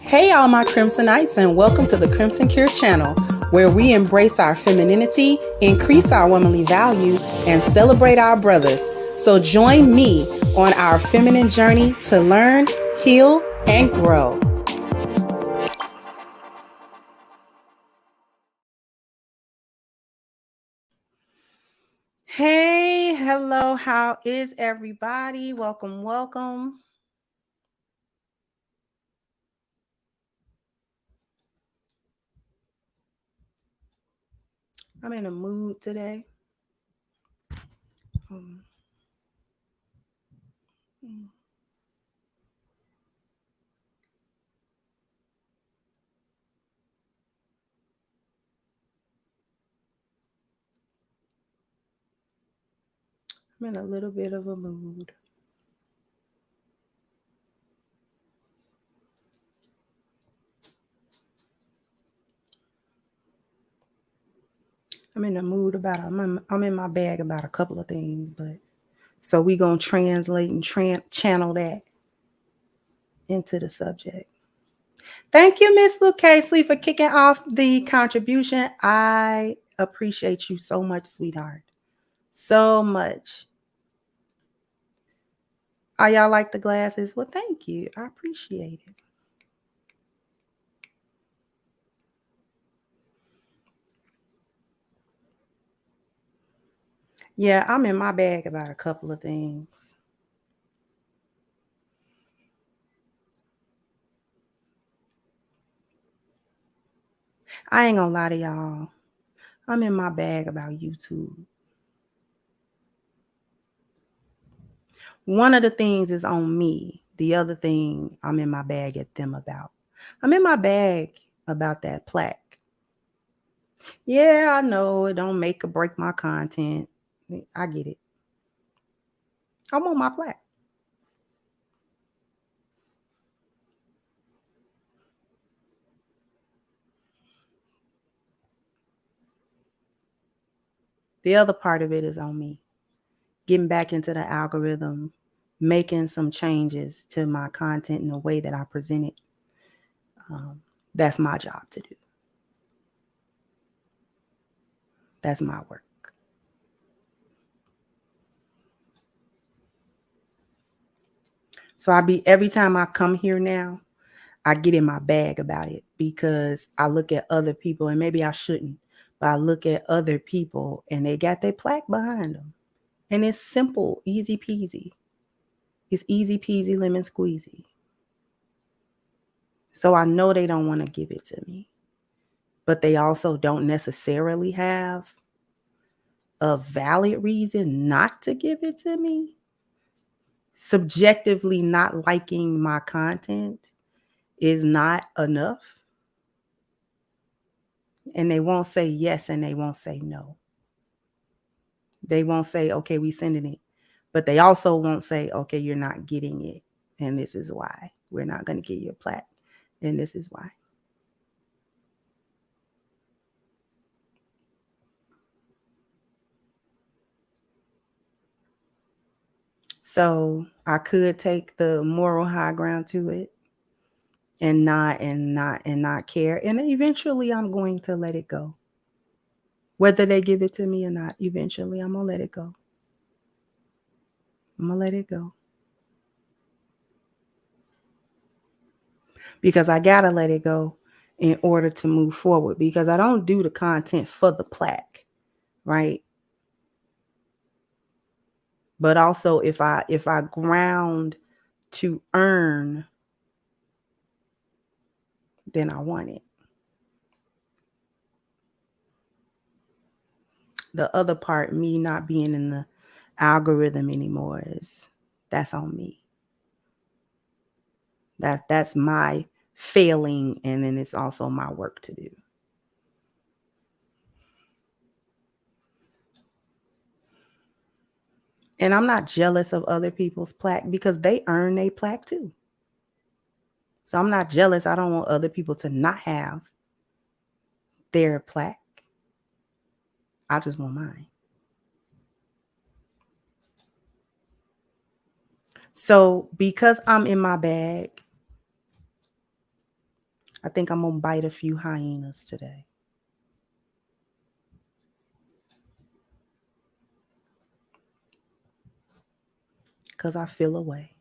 Hey, all my Crimsonites, and welcome to the Crimson Cure channel, where we embrace our femininity, increase our womanly value, and celebrate our brothers. So join me on our feminine journey to learn, heal, and grow. Hey, hello, how is everybody? Welcome, welcome. I'm in a mood today. I'm in a little bit of a mood. I'm in a mood about I'm in my bag about a couple of things, but so we gonna translate and channel that into the subject. Thank you, Miss Luke Casely, for kicking off the contribution. I appreciate you so much, sweetheart. So much. Oh, y'all like the glasses? Well, thank you. I appreciate it. Yeah, I'm in my bag about a couple of things. I ain't gonna lie to y'all. I'm in my bag about YouTube. One of the things is on me. The other thing I'm in my bag at them about. I'm in my bag about that plaque. Yeah, I know it don't make or break my content. I get it. I want my plaque. The other part of it is on me. Getting back into the algorithm, making some changes to my content in the way that I present it. That's my job to do. That's my work. So every time I come here now, I get in my bag about it because I look at other people, and maybe I shouldn't, but I look at other people and they got their plaque behind them. And it's simple, easy peasy. It's easy peasy, lemon squeezy. So I know they don't want to give it to me, but they also don't necessarily have a valid reason not to give it to me. Subjectively not liking my content is not enough. And they won't say yes and they won't say no. They won't say, okay, we sending it. But they also won't say, okay, you're not getting it. And this is why. We're not going to get you a plaque. And this is why. So I could take the moral high ground to it and not care. And eventually I'm going to let it go. Whether they give it to me or not, eventually I'm going to let it go. I'm going to let it go. Because I got to let it go in order to move forward, because I don't do the content for the plaque, right? But also if I ground to earn, then I want it. The other part, me not being in the algorithm anymore, that's on me. That's my failing, and then it's also my work to do. And I'm not jealous of other people's plaque because they earn their plaque too. So I'm not jealous. I don't want other people to not have their plaque. I just want mine. So because I'm in my bag, I think I'm going to bite a few hyenas today. Because I feel away.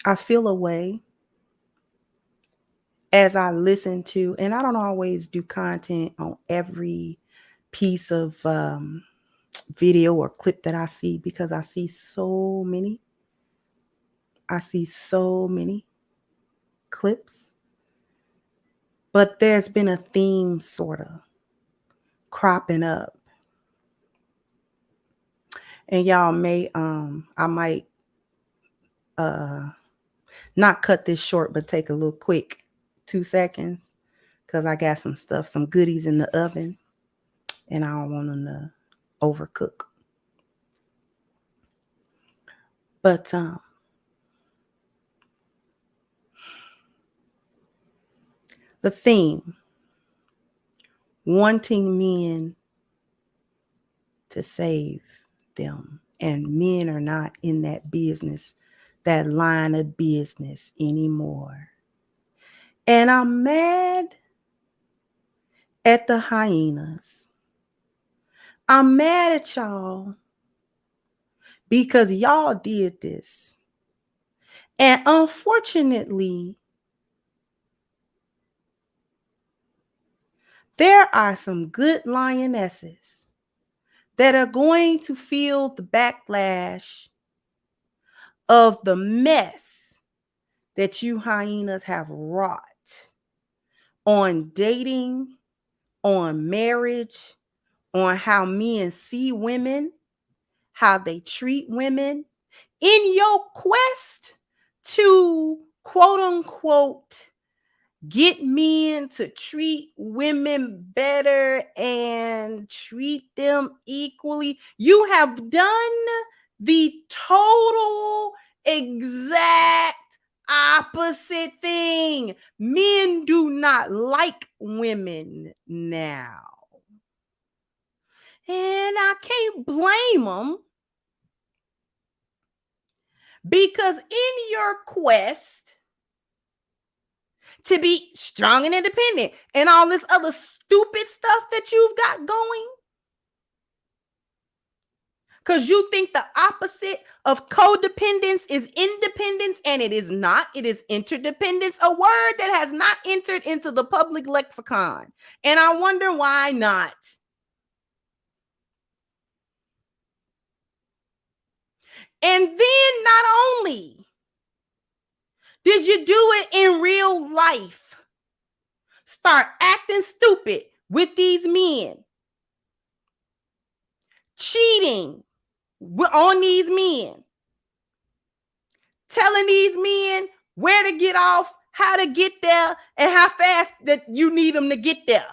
I feel away as I listen to, and I don't always do content on every piece of video or clip that I see, because I see so many. I see so many clips. But there's been a theme sort of cropping up. And y'all may, I might not cut this short, but take a little quick 2 seconds, because I got some stuff, some goodies in the oven, and I don't want them to overcook. But the theme, wanting men to save them, and men are not in that business, that line of business anymore. And I'm mad at the hyenas. I'm mad at y'all because y'all did this. And unfortunately, there are some good lionesses that are going to feel the backlash of the mess that you hyenas have wrought on dating, on marriage, on how men see women, how they treat women, in your quest to, quote unquote, get men to treat women better and treat them equally. You have done the total exact opposite thing. Men do not like women now. And I can't blame them, because in your quest to be strong and independent and all this other stupid stuff that you've got going, because you think the opposite of codependence is independence, and it is not. It is interdependence, a word that has not entered into the public lexicon. And I wonder why not. And then not only did you do it in real life, start acting stupid with these men, cheating on these men, telling these men where to get off, how to get there, and how fast that you need them to get there.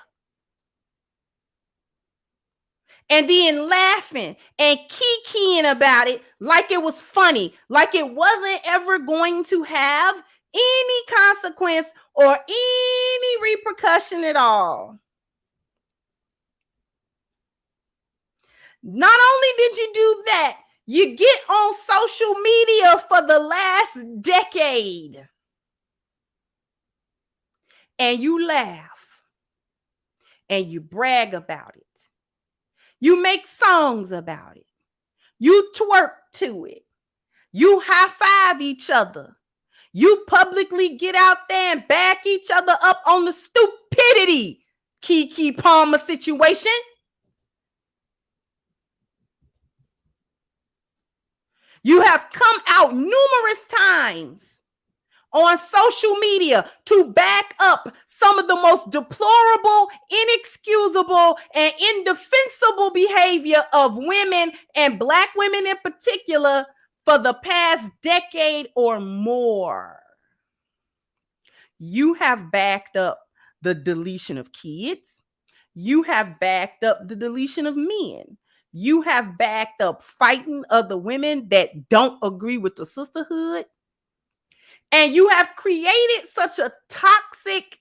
And then laughing and kikiing about it like it was funny, like it wasn't ever going to have any consequence or any repercussion at all. Not only did you do that, you get on social media for the last decade and you laugh and you brag about it. You make songs about it. You twerk to it. You high five each other. You publicly get out there and back each other up on the stupidity Keke Palmer situation. You have come out numerous times on social media to back up some of the most deplorable, inexcusable, and indefensible behavior of women, and Black women in particular, for the past decade or more. You have backed up the deletion of kids. You have backed up the deletion of men. You have backed up fighting other women that don't agree with the sisterhood. And you have created such a toxic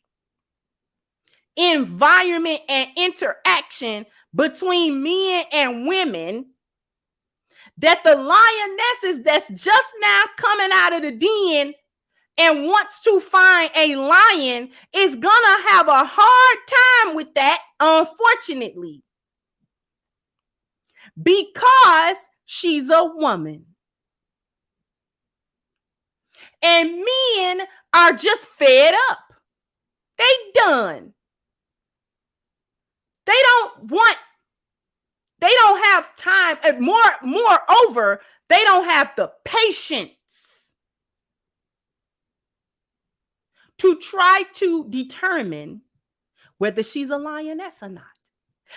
environment and interaction between men and women, that the lionesses that's just now coming out of the den and wants to find a lion is gonna have a hard time with that, unfortunately, because she's a woman. And men are just fed up. They done. They don't have time. And moreover, they don't have the patience to try to determine whether she's a lioness or not.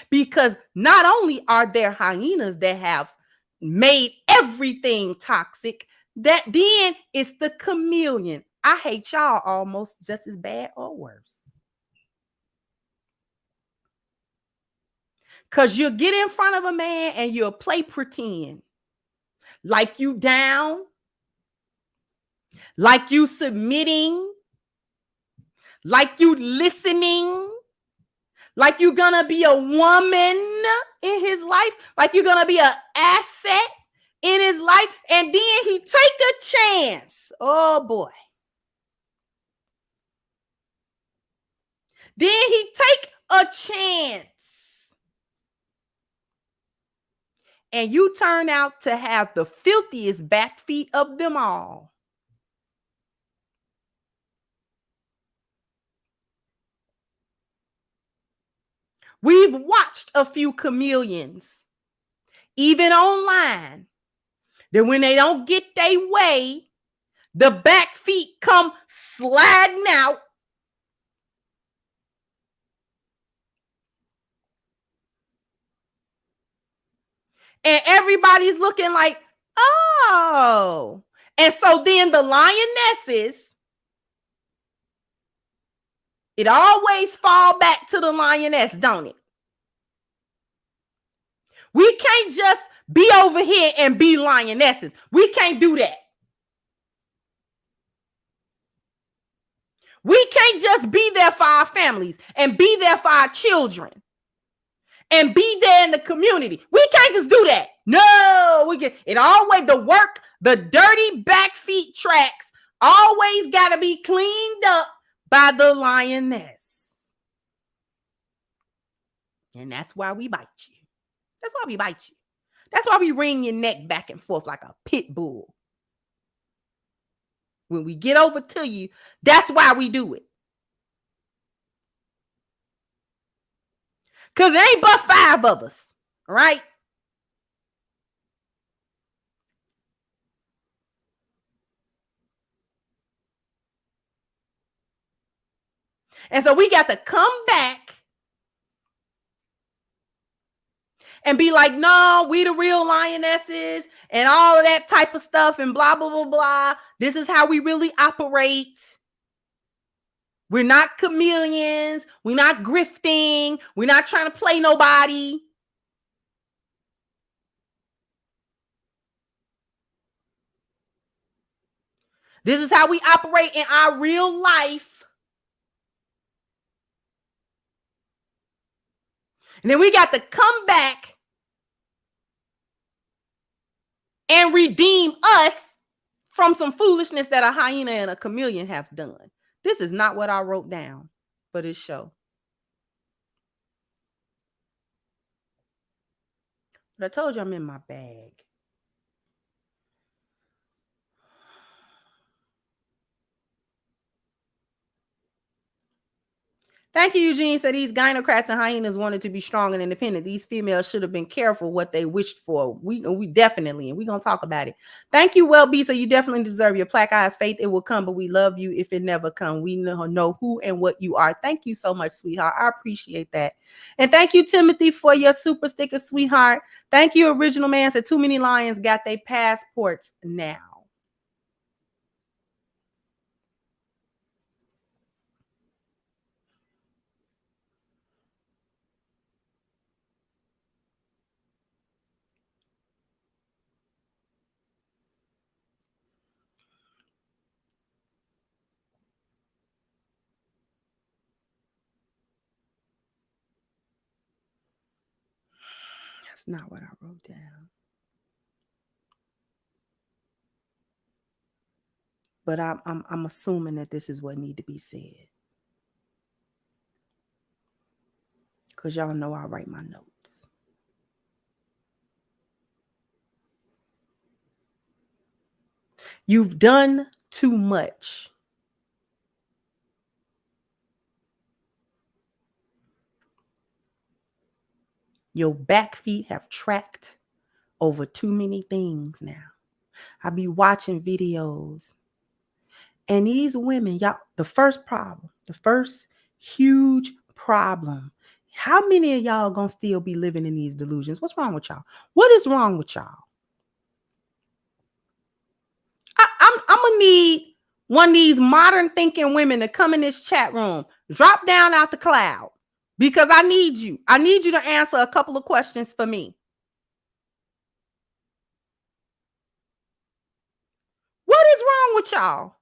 Because not only are there hyenas that have made everything toxic, that then it's the chameleon. I hate y'all almost just as bad or worse. Because you'll get in front of a man and you'll play pretend. Like you down. Like you submitting. Like you listening. Like you're going to be a woman in his life. Like you're going to be an asset in his life. And then he take a chance. Oh, boy. Then he take a chance. And you turn out to have the filthiest back feet of them all. We've watched a few chameleons, even online, that when they don't get their way, the back feet come sliding out. And everybody's looking like, oh. And so then the lionesses, it always fall back to the lioness, don't it? We can't just be over here and be lionesses. We can't do that. We can't just be there for our families and be there for our children and be there in the community. We can't just do that. No, we can. It always, the work, the dirty back feet tracks always got to be cleaned up by the lioness. And that's why we bite you. That's why we bite you. That's why we wring your neck back and forth like a pit bull. When we get over to you, that's why we do it. Because there ain't but 5 of us, all right? And so we got to come back and be like, no, we the real lionesses and all of that type of stuff and blah, blah, blah, blah. This is how we really operate. We're not chameleons. We're not grifting. We're not trying to play nobody. This is how we operate in our real life. And then we got to come back and redeem us from some foolishness that a hyena and a chameleon have done. This is not what I wrote down for this show. But I told you I'm in my bag. Thank you, Eugene. Said these gynocrats and hyenas wanted to be strong and independent. These females should have been careful what they wished for. We definitely, and we're going to talk about it. Thank you, Well B. So you definitely deserve your plaque. I have faith it will come, but we love you if it never come. We know who and what you are. Thank you so much, sweetheart. I appreciate that. And thank you, Timothy, for your super sticker, sweetheart. Thank you, Original Man. Said too many lions got their passports now. That's not what I wrote down. But I'm assuming that this is what need to be said. Because y'all know I write my notes. You've done too much. Your back feet have tracked over too many things now. I be watching videos. And these women, y'all, the first huge problem. How many of y'all gonna still be living in these delusions? What's wrong with y'all? What is wrong with y'all? I'm gonna need one of these modern thinking women to come in this chat room, drop down out the cloud, because I need you. I need you to answer a couple of questions for me. What is wrong with y'all?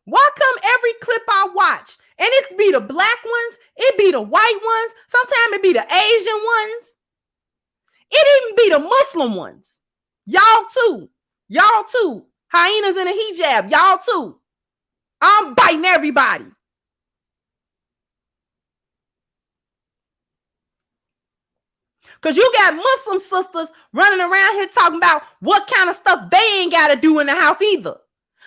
Why come every clip I watch, and it be the black ones, it be the white ones, sometimes it be the Asian ones, it even be the Muslim ones. Y'all too. Y'all too. Hyenas in a hijab. Y'all too. I'm biting everybody. Because you got Muslim sisters running around here talking about what kind of stuff they ain't got to do in the house either.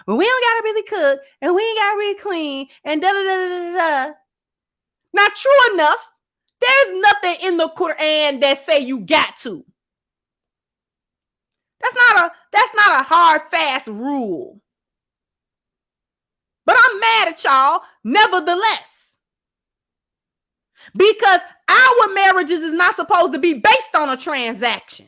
Well, we don't got to really cook, and we ain't got to really clean, and da-da-da-da-da-da. Now, true enough, there's nothing in the Quran that say you got to. That's not a hard, fast rule. But I'm mad at y'all, nevertheless. Because our marriages is not supposed to be based on a transaction.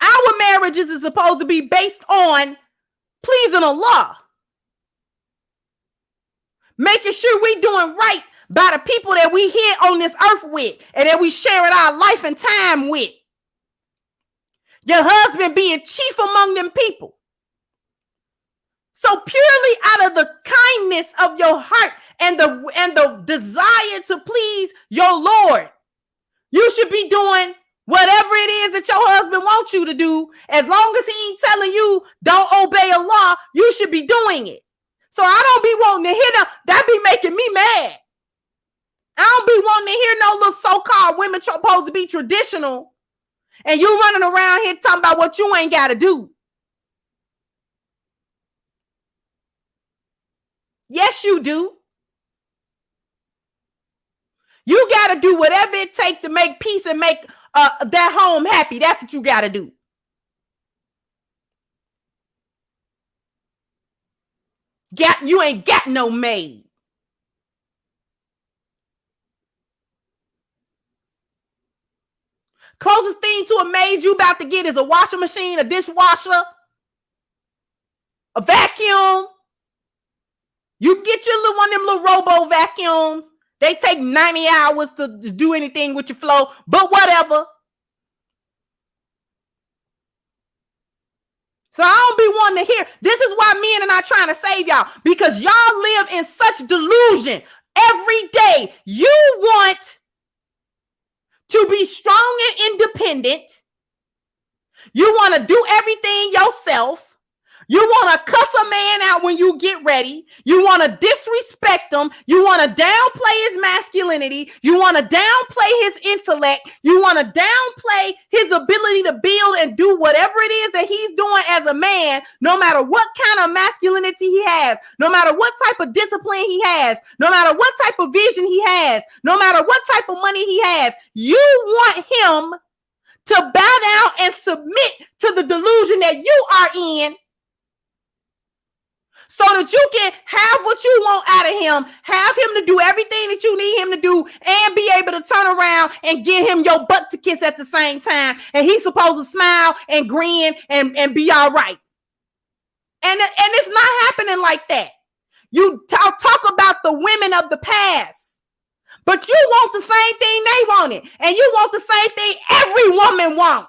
Our marriages is supposed to be based on pleasing Allah. Making sure we doing right by the people that we here on this earth with and that we sharing our life and time with. Your husband being chief among them people. So purely out of the kindness of your heart and the desire to please your Lord, you should be doing whatever it is that your husband wants you to do. As long as he ain't telling you don't obey Allah, you should be doing it. So I don't be wanting to hear that be making me mad. I don't be wanting to hear no little so-called women supposed to be traditional and you running around here talking about what you ain't got to do. Yes, you do. You got to do whatever it takes to make peace and make that home happy. That's what you got to do. You ain't got no maid. Closest thing to a maid you about to get is a washing machine, a dishwasher, a vacuum. You get your little one of them little robo vacuums. They take 90 hours to do anything with your flow, but whatever. So I don't be wanting to hear. This is why men are not trying to save y'all, because y'all live in such delusion every day. You want to be strong and independent. You want to do everything yourself. You want to cuss a man out when you get ready. You want to disrespect him. You want to downplay his masculinity. You want to downplay his intellect. You want to downplay his ability to build and do whatever it is that he's doing as a man, no matter what kind of masculinity he has, no matter what type of discipline he has, no matter what type of vision he has, no matter what type of money he has. You want him to bow down and submit to the delusion that you are in, so that you can have what you want out of him, have him to do everything that you need him to do, and be able to turn around and get him your butt to kiss at the same time. And he's supposed to smile and grin and be all right. And it's not happening like that. You talk about the women of the past, but you want the same thing they wanted, and you want the same thing every woman wants.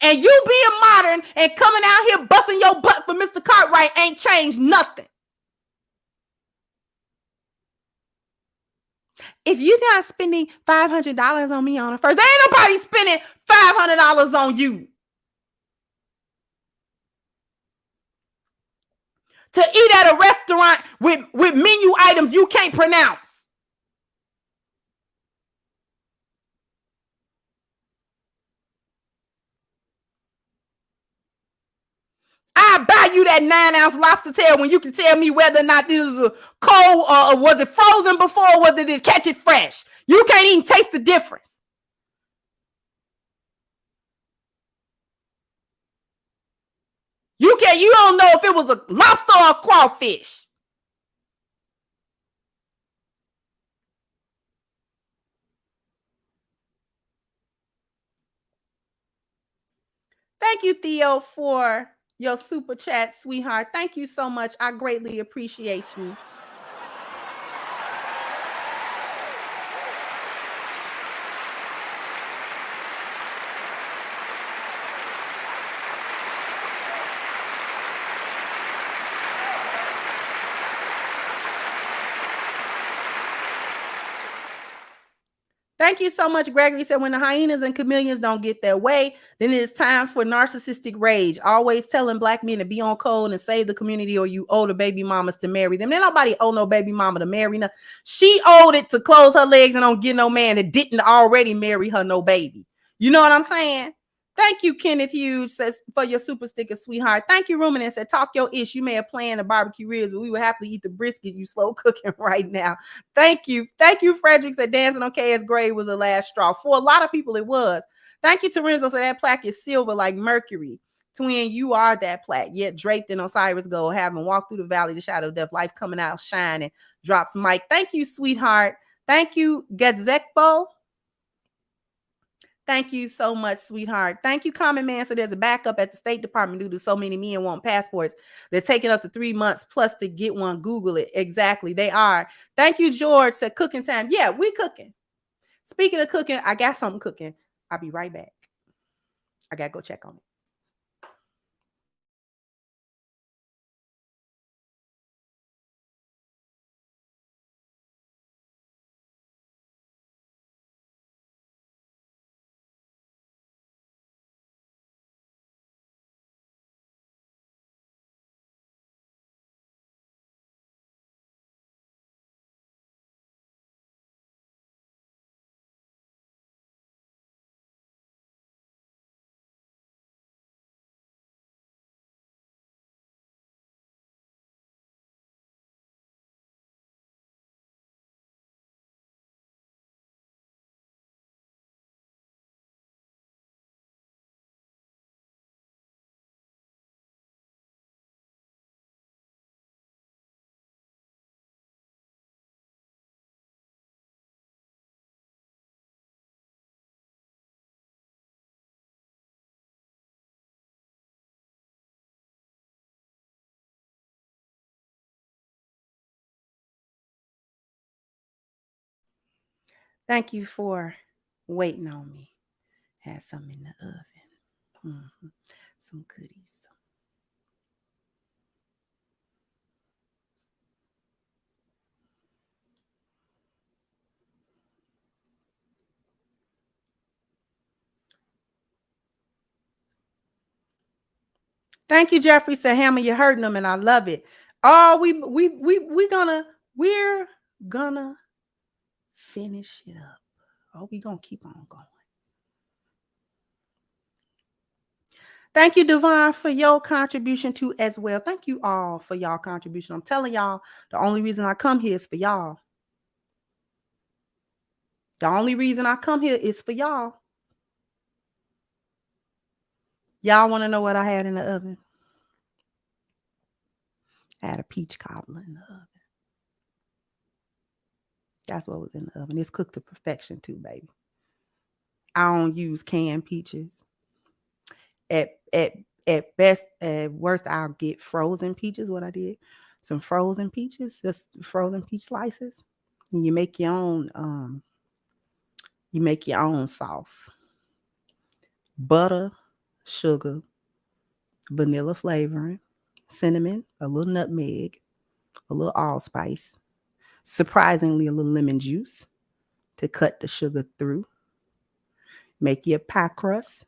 And you being modern and coming out here busting your butt for Mr. Cartwright ain't changed nothing. If you're not spending $500 on me on a first, ain't nobody spending $500 on you to eat at a restaurant with menu items you can't pronounce. I buy you that 9-ounce lobster tail when you can tell me whether or not this is a cold or was it frozen before, or whether it catch it fresh. You can't even taste the difference. You don't know if it was a lobster or a crawfish. Thank you, Theo, for your super chat, sweetheart. Thank you so much. I greatly appreciate you. Thank you so much, Gregory. Said when the hyenas and chameleons don't get their way, then it is time for narcissistic rage. Always telling black men to be on code and save the community, or you owe the baby mamas to marry them. Then nobody owe no baby mama to marry her. She owed it to close her legs and don't get no man that didn't already marry her no baby. You know what I'm saying? Thank you, Kenneth Hughes, says for your super sticker, sweetheart. Thank you, Ruminant, said talk your ish. You may have planned the barbecue ribs, but we would happily eat the brisket you slow cooking right now. Thank you. Thank you, Frederick, said dancing on KS grave was the last straw. For a lot of people, it was. Thank you, Terenzo, said that plaque is silver like mercury. Twin, you are that plaque, yet draped in Osiris gold, having walked through the valley, the shadow of death, life coming out, shining, drops mic. Thank you, sweetheart. Thank you, Gadzekbo. Thank you so much, sweetheart. Thank you, Common Man. So there's a backup at the State Department due to so many men want passports. They're taking up to 3 months plus to get one. Google it. Exactly. They are. Thank you, George. Said cooking time. Yeah, we cooking. Speaking of cooking, I got something cooking. I'll be right back. I got to go check on it. Thank you for waiting on me. Had some in the oven. Mm-hmm. Some goodies. Thank you, Jeffrey. Said Hammer, you're hurting them, and I love it. Oh, we're gonna finish it up. Oh, we gonna keep on going. Thank you, Devon, for your contribution too as well. Thank you all for y'all contribution. I'm telling y'all, the only reason I come here is for y'all. The only reason I come here is for y'all. Y'all want to know what I had in the oven? I had a peach cobbler in the oven. That's what was in the oven. It's cooked to perfection too, baby. I don't use canned peaches. At best, at worst, I'll get frozen peaches. What I did, some frozen peaches, just frozen peach slices. And you make your own. You make your own sauce. Butter, sugar, vanilla flavoring, cinnamon, a little nutmeg, a little allspice, surprisingly a little lemon juice, to cut the sugar through. Make your pie crust.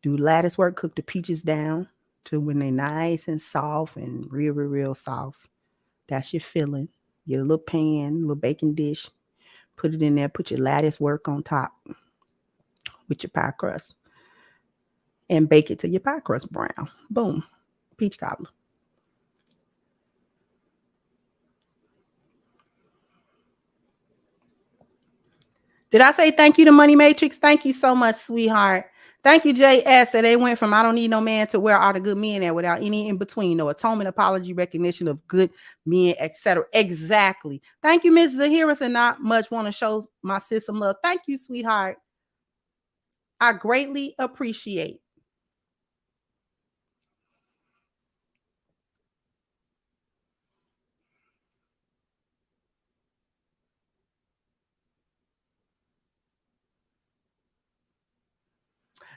Do lattice work, cook the peaches down to when they're nice and soft and real, real, real soft. That's your filling. Get a little pan, a little baking dish. Put it in there. Put your lattice work on top with your pie crust. And bake it till your pie crust brown. Boom. Peach cobbler. Did I say thank you to Money Matrix? Thank you so much, sweetheart. Thank you, JS. And they went from I don't need no man to where are the good men at without any in between. No atonement, apology, recognition of good men, etc. Exactly. Thank you, Mrs. Zahiris, and not much want to show my sis some love. Thank you, sweetheart. I greatly appreciate.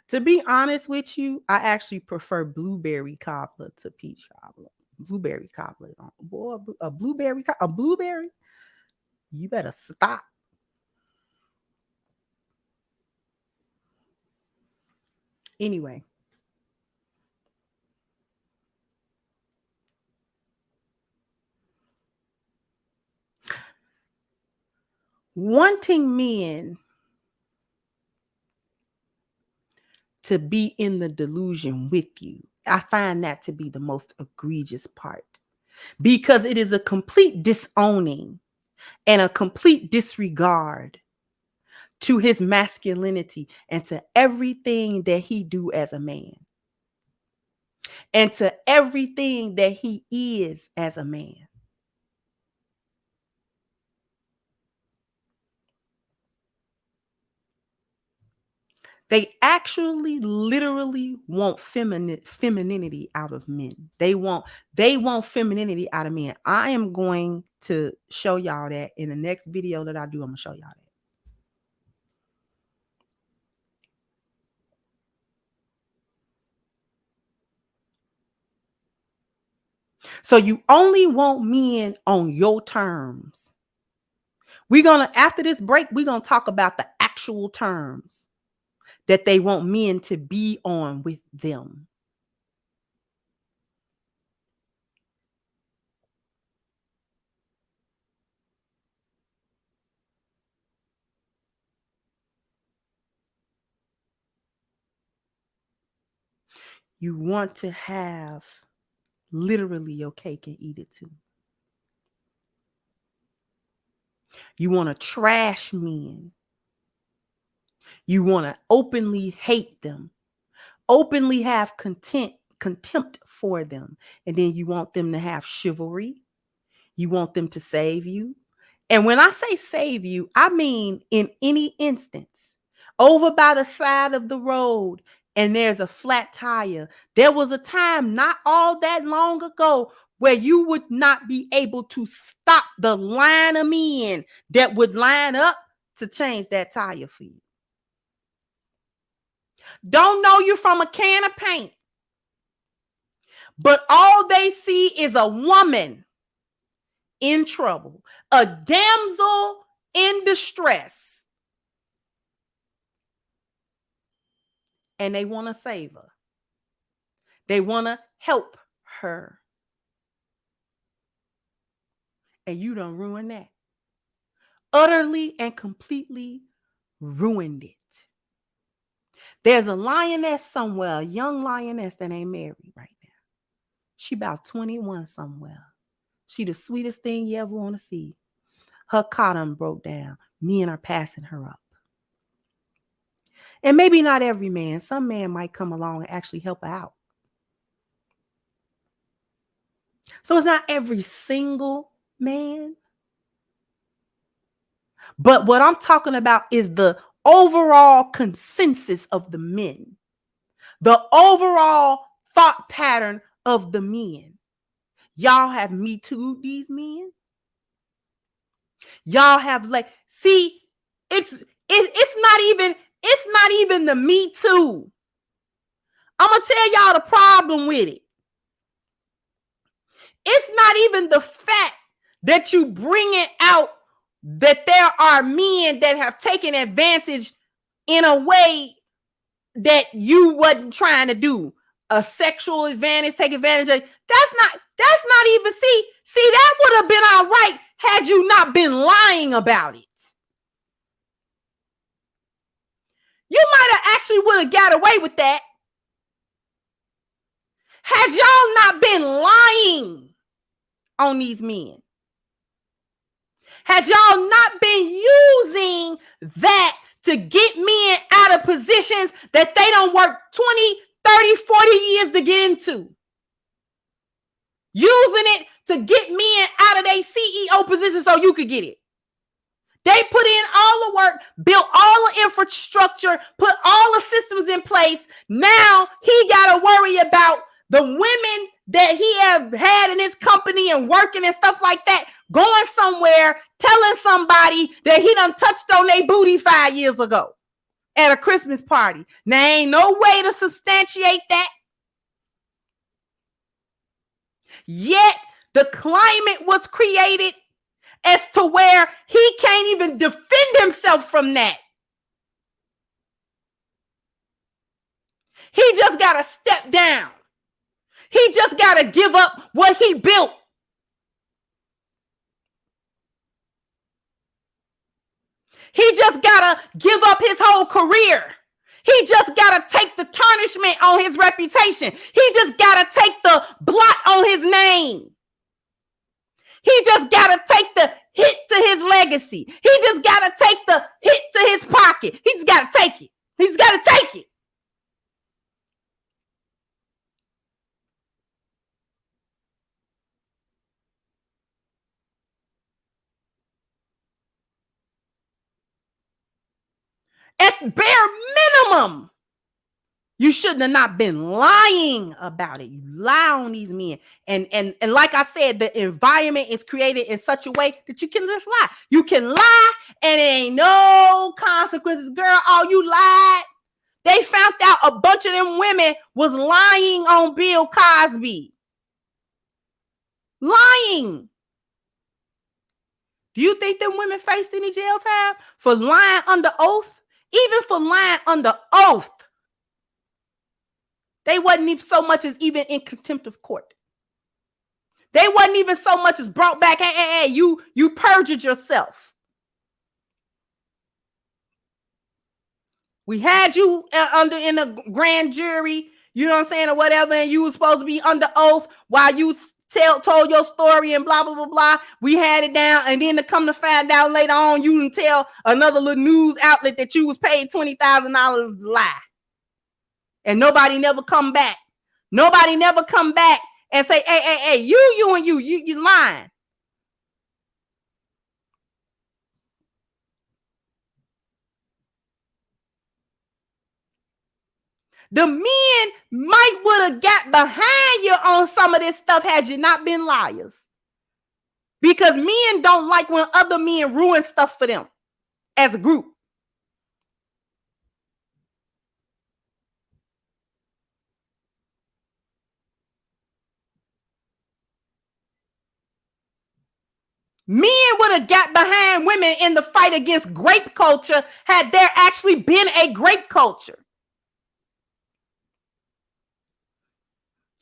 To be honest with you, I actually prefer blueberry cobbler to peach cobbler. Blueberry cobbler. Boy, a blueberry? You better stop. Anyway. Wanting men to be in the delusion with you, I find that to be the most egregious part because it is a complete disowning and a complete disregard to his masculinity and to everything that he do as a man and to everything that he is as a man. They actually literally want femininity out of men. They want femininity out of men. I am going to show y'all that in the next video that I do. I'm going to show y'all that. So you only want men on your terms. After this break, we're going to talk about the actual terms that they want men to be on with them. You want to have literally your cake and eat it too. You want to trash men. You want to openly hate them, openly have contempt for them. And then you want them to have chivalry. You want them to save you. And when I say save you, I mean in any instance, over by the side of the road and there's a flat tire. There was a time not all that long ago where you would not be able to stop the line of men that would line up to change that tire for you. Don't know you from a can of paint, but all they see is a woman in trouble, a damsel in distress, and they want to save her. They want to help her. And you done ruined that. Utterly and completely ruined it. There's a lioness somewhere, a young lioness that ain't married right now. She about 21 somewhere. She the sweetest thing you ever want to see. Her car done broke down. Men are passing her up. And maybe not every man. Some man might come along and actually help her out. So it's not every single man. But what I'm talking about is the overall consensus of the men. The overall thought pattern of the men. Y'all have Me Too'd these men. Y'all have see, it's not even the Me Too. I'm gonna tell y'all the problem with it. It's not even the fact that you bring it out that there are men that have taken advantage in a way that you wasn't trying to do. A sexual advantage, take advantage of. That's not even, see, that would have been all right had you not been lying about it. You might have actually would have got away with that had y'all not been lying on these men. Had y'all not been using that to get men out of positions that they don't work 20, 30, 40 years to get into. Using it to get men out of their CEO position so you could get it. They put in all the work, built all the infrastructure, put all the systems in place. Now he got to worry about the women that he have had in his company and working and stuff like that, going somewhere, telling somebody that he done touched on their booty 5 years ago at a Christmas party. Now, ain't no way to substantiate that. Yet, the climate was created as to where he can't even defend himself from that. He just got to step down. He just got to give up what he built. He just got to give up his whole career. He just got to take the tarnishment on his reputation. He just got to take the blot on his name. He just got to take the hit to his legacy. He just got to take the hit to his pocket. He just got to take it. He's got to take it. At bare minimum, you shouldn't have not been lying about it. You lie on these men. And like I said, the environment is created in such a way that you can just lie. You can lie and it ain't no consequences. Girl, oh, you lied. They found out a bunch of them women was lying on Bill Cosby. Lying. Do you think them women faced any jail time for lying under oath? Even for lying under oath, they wasn't even so much as even in contempt of court. They wasn't even so much as brought back, hey, you perjured yourself. We had you in a grand jury, you know what I'm saying, or whatever, and you was supposed to be under oath while you told your story and blah, blah, blah, blah. We had it down, and then to come to find out later on, you didn't tell another little news outlet that you was paid $20,000 to lie. And nobody never come back. Nobody never come back and say, hey, you lying. The men might would have got behind you on some of this stuff had you not been liars. Because men don't like when other men ruin stuff for them as a group. Men would have got behind women in the fight against grape culture had there actually been a grape culture.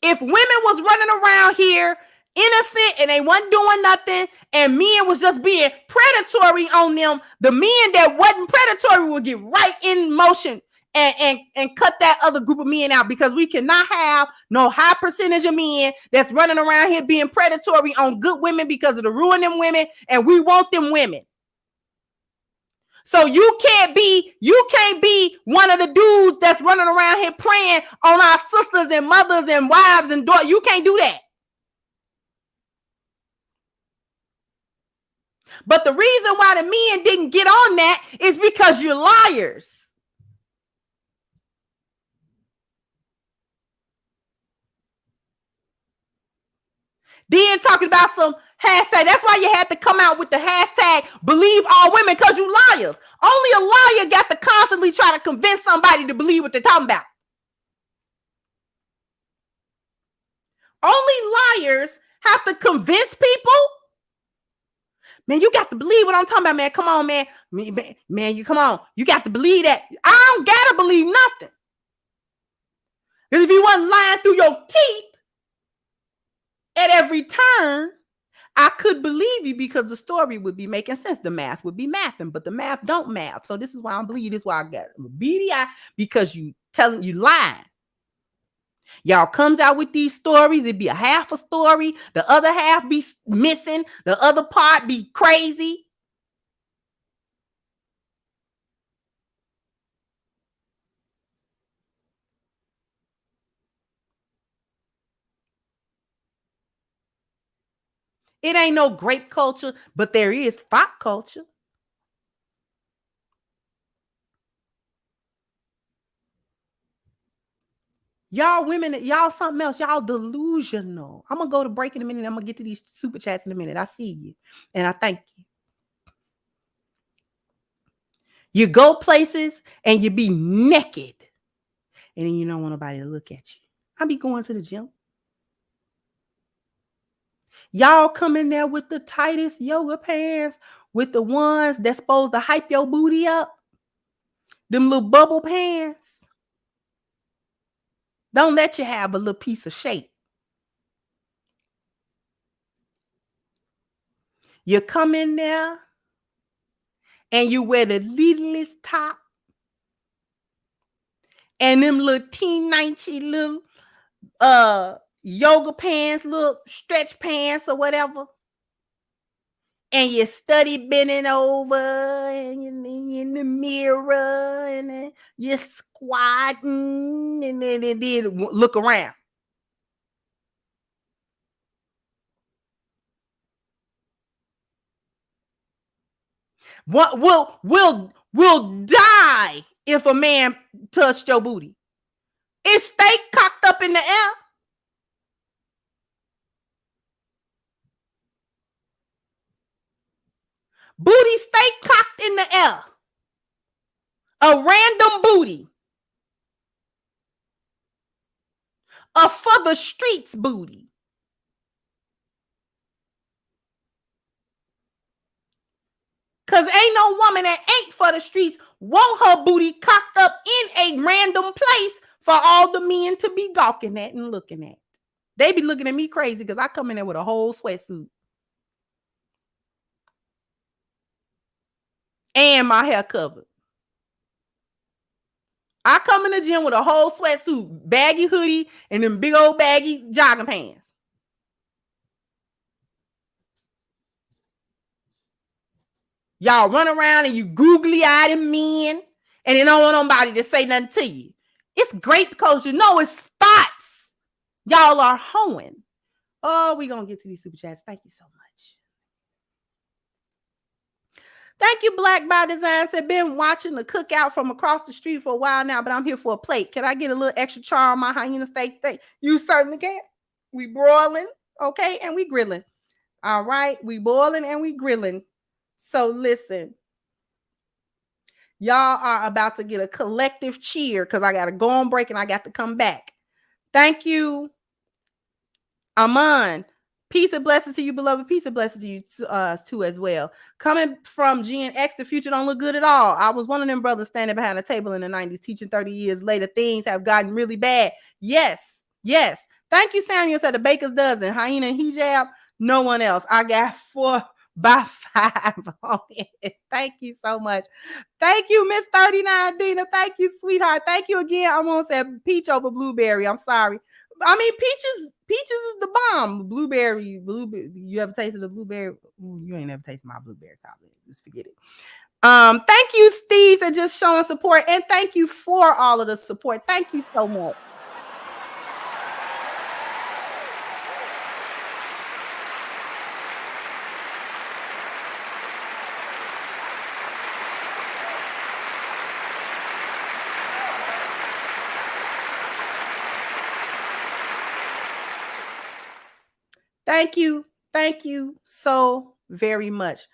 If women was running around here innocent and they wasn't doing nothing and men was just being predatory on them, the men that wasn't predatory would get right in motion and cut that other group of men out, because we cannot have no high percentage of men that's running around here being predatory on good women because of the ruining women, and we want them women. So you can't be one of the dudes that's running around here preying on our sisters and mothers and wives and daughters. You can't do that. But the reason why the men didn't get on that is because you're liars. Then talking about some hashtag. That's why you had to come out with the hashtag believe all women, because you liars. Only a liar got to constantly try to convince somebody to believe what they're talking about. Only liars have to convince people Man, you got to believe what I'm talking about, man. Come on, man. Man, you come on. You got to believe that. I don't gotta believe nothing. Because if you wasn't lying through your teeth at every turn, I could believe you because the story would be making sense. The math would be mathing, but the math don't math. So this is why I don't believe you. This is why I got a beady eye, because you telling you lying. Y'all comes out with these stories. It'd be a half a story. The other half be missing. The other part be crazy. It ain't no grape culture, but there is fop culture. Y'all women, y'all something else. Y'all delusional. I'm going to go to break in a minute. I'm going to get to these super chats in a minute. I see you. And I thank you. You go places and you be naked. And then you don't want nobody to look at you. I be going to the gym. Y'all come in there with the tightest yoga pants, with the ones that's supposed to hype your booty up. Them little bubble pants. Don't let you have a little piece of shape. You come in there and you wear the littlest top and them little teeny little yoga pants, little stretch pants or whatever. And you study bending over and you're in the mirror and then you're squatting and then look around. What will die if a man touched your booty? It stay cocked up in the air. Booty stay cocked in the air. A random booty. A for the streets booty. Because ain't no woman that ain't for the streets want her booty cocked up in a random place for all the men to be gawking at and looking at. They be looking at me crazy because I come in there with a whole sweatsuit. And my hair covered. I come in the gym with a whole sweatsuit, baggy hoodie, and them big old baggy jogging pants. Y'all run around and you googly-eyed men, and they don't want nobody to say nothing to you. It's great because you know it's spots. Y'all are hoeing. Oh, we're going to get to these super chats. Thank you so much. Thank you, Black by Design. Said, been watching the cookout from across the street for a while now, but I'm here for a plate. Can I get a little extra char on my hyena steak? You certainly can. We broiling, okay, and we grilling. All right, we boiling and we grilling. So listen, y'all are about to get a collective cheer because I got to go on break and I got to come back. Thank you, Aman. Peace and blessings to you, beloved. Peace and blessings to you too as well. Coming from Gen X, the future don't look good at all. I was one of them brothers standing behind a table in the 90s teaching 30 years later. Things have gotten really bad. Yes. Thank you, Samuel. Said the baker's dozen. Hyena and hijab. No one else. I got 4 by 5 on it. Thank you so much. Thank you, Miss 39 Dina. Thank you, sweetheart. Thank you again. I won't say peach over blueberry. I'm sorry. I mean, peaches is the bomb. Blueberry. You ever tasted the blueberry? Ooh, you ain't never tasted my blueberry cobbler. Just forget it. Thank you, Steve, for just showing support, and thank you for all of the support. Thank you so much. Thank you so very much.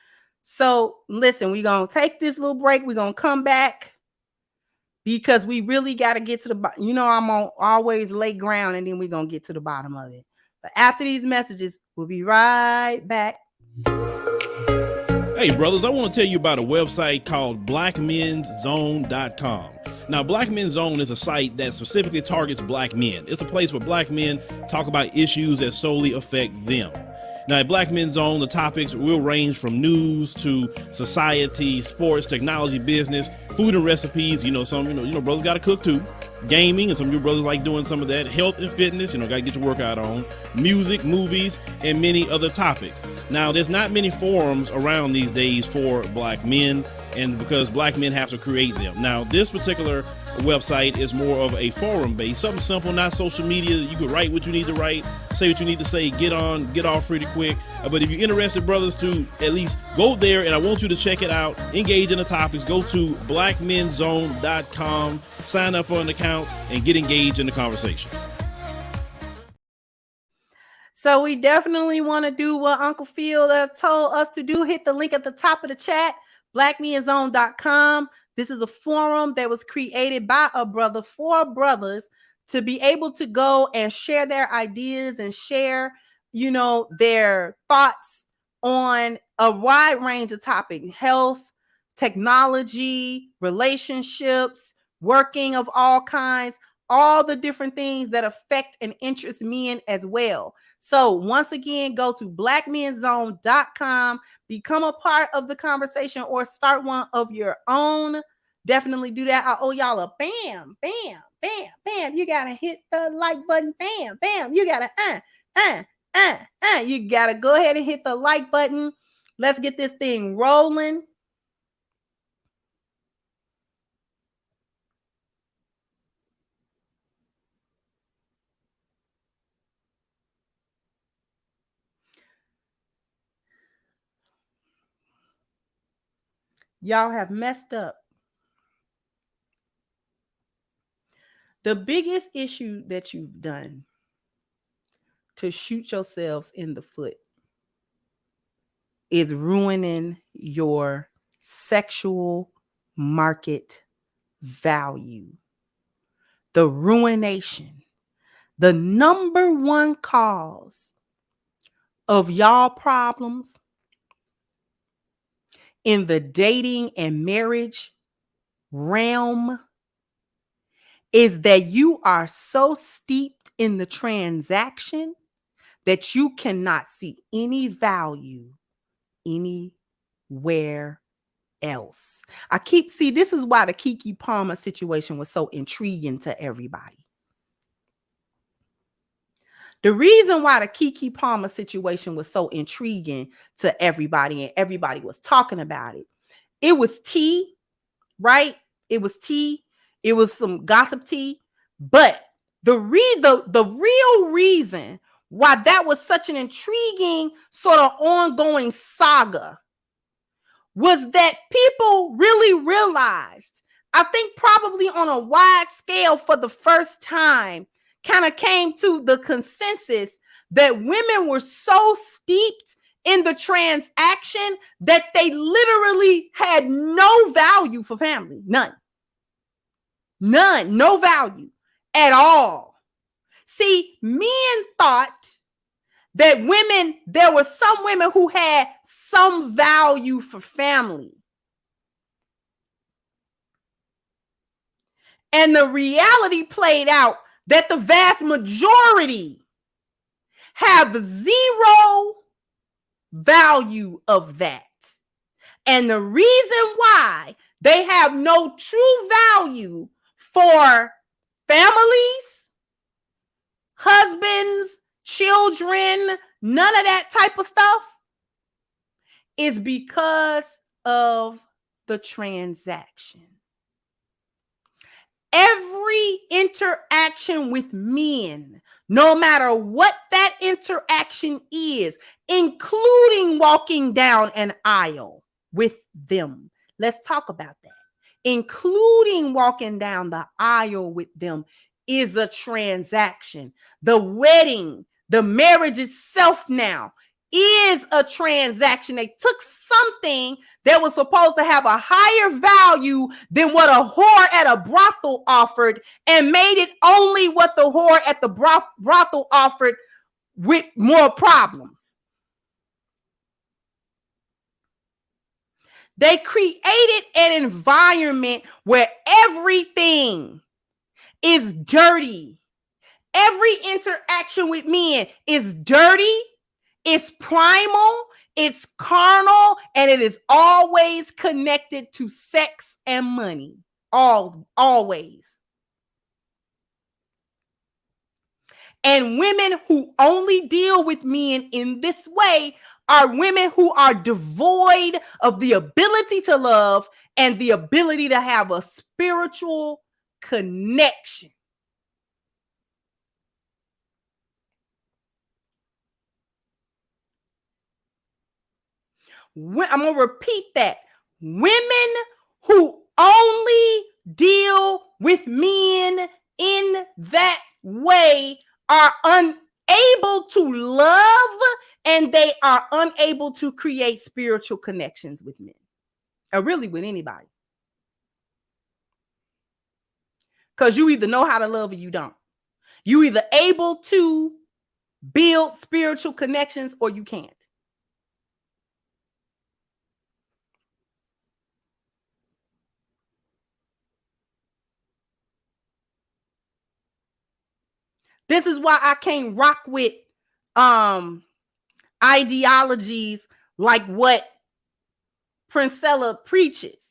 So listen, we're going to take this little break. We're going to come back because we really got to get to the bottom. You know, I'm going to always lay ground and then we're going to get to the bottom of it. But after these messages, we'll be right back. Hey brothers, I want to tell you about a website called blackmenszone.com. Now, Black Men's Zone is a site that specifically targets black men. It's a place where black men talk about issues that solely affect them. Now, at Black Men's Zone, the topics will range from news to society, sports, technology, business, food and recipes. Some brothers got to cook too. Gaming, and some of your brothers like doing some of that. Health and fitness, got to get your workout on. Music, movies, and many other topics. Now, there's not many forums around these days for black men, and because black men have to create them. Now, this particular website is more of a forum based, something simple, not social media. You can write what you need to write, say what you need to say, get off pretty quick. But if you're interested, brothers, to at least go there, and I want you to check it out, engage in the topics, go to blackmenszone.com, sign up for an account, and get engaged in the conversation. So we definitely want to do what Uncle Phil told us to do. Hit the link at the top of the chat, blackmenszone.com. This is a forum that was created by a brother for brothers to be able to go and share their ideas and share, their thoughts on a wide range of topics: health, technology, relationships, working of all kinds, all the different things that affect and interest men as well. So once again, go to blackmenszone.com, become a part of the conversation, or start one of your own. Definitely do that. I owe y'all a bam, bam, bam, bam. You got to hit the like button. Bam, bam. You got to, you got to go ahead and hit the like button. Let's get this thing rolling. Y'all have messed up. The biggest issue that you've done to shoot yourselves in the foot is ruining your sexual market value. The ruination, the number one cause of y'all problems in the dating and marriage realm is that you are so steeped in the transaction that you cannot see any value anywhere else. This is why the Keke Palmer situation was so intriguing to everybody. The reason why the Keke Palmer situation was so intriguing to everybody and everybody was talking about it, it was tea, right? It was tea. It was some gossip tea. But the real reason why that was such an intriguing sort of ongoing saga was that people really realized, I think probably on a wide scale for the first time, kind of came to the consensus that women were so steeped in the transaction that they literally had no value for family. None, no value at all. See, men thought that there were some women who had some value for family. And the reality played out that the vast majority have zero value of that. And the reason why they have no true value for families, husbands, children, none of that type of stuff is because of the transaction. Every interaction with men, no matter what that interaction is, including walking down an aisle with them. Let's talk about that. Including walking down the aisle with them is a transaction. The wedding, the marriage itself now is a transaction. They took something that was supposed to have a higher value than what a whore at a brothel offered and made it only what the whore at the brothel offered with more problems. They created an environment where everything is dirty. Every interaction with men is dirty, it's primal, it's carnal, and it is always connected to sex and money. Always. And women who only deal with men in this way are women who are devoid of the ability to love and the ability to have a spiritual connection. I'm going to repeat that. Women who only deal with men in that way are unable to love, and they are unable to create spiritual connections with men, or really with anybody. Because you either know how to love or you don't. You either able to build spiritual connections or you can't. This is why I can't rock with ideologies like what Princella preaches,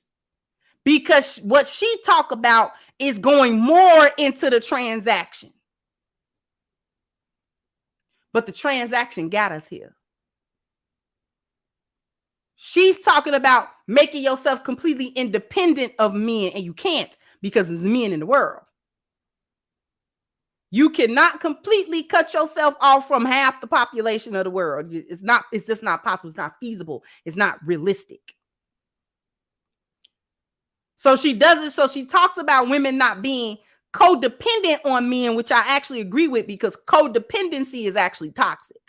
because what she talk about is going more into the transaction. But the transaction got us here. She's talking about making yourself completely independent of men, and you can't, because there's men in the world. You cannot completely cut yourself off from half the population of the world. It's just not possible. It's not feasible. It's not realistic. So she does it. So she talks about women not being codependent on men, which I actually agree with, because codependency is actually toxic.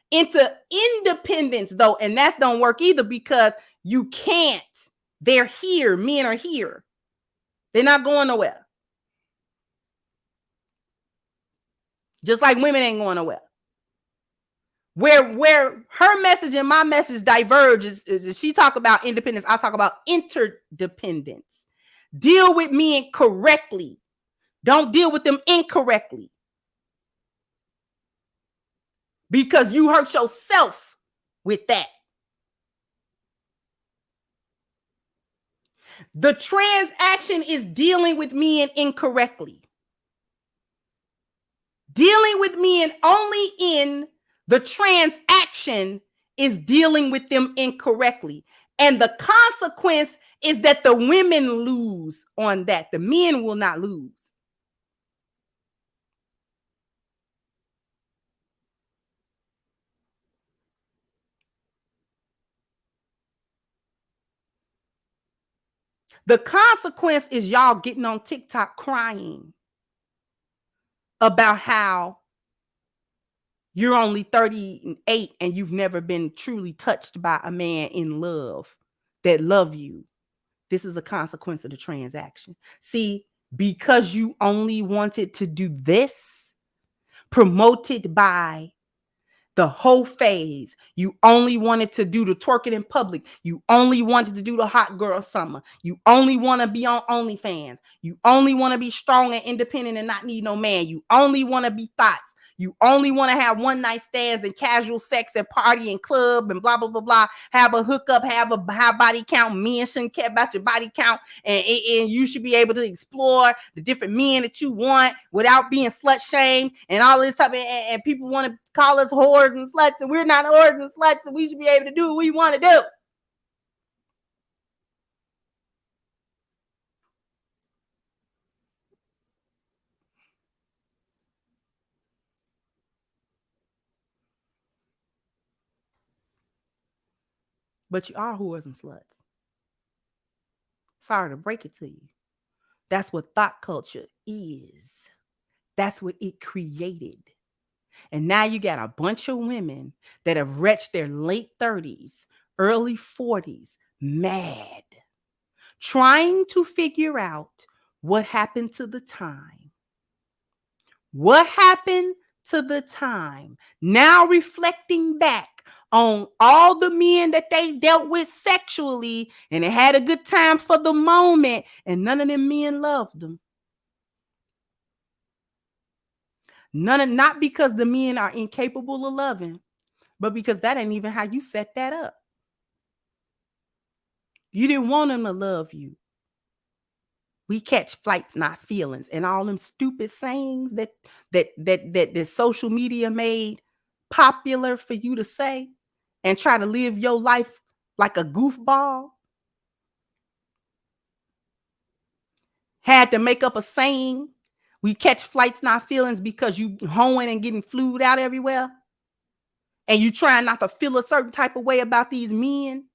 Into independence, though, and that don't work either, because you can't. They're here. Men are here. They're not going nowhere. Just like women ain't going nowhere. Where her message and my message diverges is she talk about independence. I talk about interdependence. Deal with men correctly. Don't deal with them incorrectly. Because you hurt yourself with that. The transaction is dealing with men incorrectly. Dealing with men only in the transaction is dealing with them incorrectly. And the consequence is that the women lose on that. The men will not lose. The consequence is y'all getting on TikTok crying about how you're only 38 and you've never been truly touched by a man in love that love you. This is a consequence of the transaction. See, because you only wanted to do this, promoted by the whole phase. You only wanted to do the twerking in public. You only wanted to do the hot girl summer. You only want to be on OnlyFans. You only want to be strong and independent and not need no man. You only want to be thoughts. You only want to have one night stands and casual sex and party and club and blah, blah, blah, blah. Have a hookup, have a high body count. Men shouldn't care about your body count. And you should be able to explore the different men that you want without being slut shamed and all this stuff. And people want to call us whores and sluts, and we're not whores and sluts, and we should be able to do what we want to do. But you are whores and sluts. Sorry to break it to you. That's what thought culture is. That's what it created. And now you got a bunch of women that have reached their late 30s, early 40s, mad, trying to figure out what happened to the time. What happened to the time? Now reflecting back on all the men that they dealt with sexually, and they had a good time for the moment, and none of them men loved them. Not because the men are incapable of loving, but because that ain't even how you set that up. You didn't want them to love you. We catch flights, not feelings, and all them stupid sayings that social media made popular for you to say and try to live your life like a goofball. Had to make up a saying. We catch flights, not feelings, because you hoeing and getting flued out everywhere. And you trying not to feel a certain type of way about these men.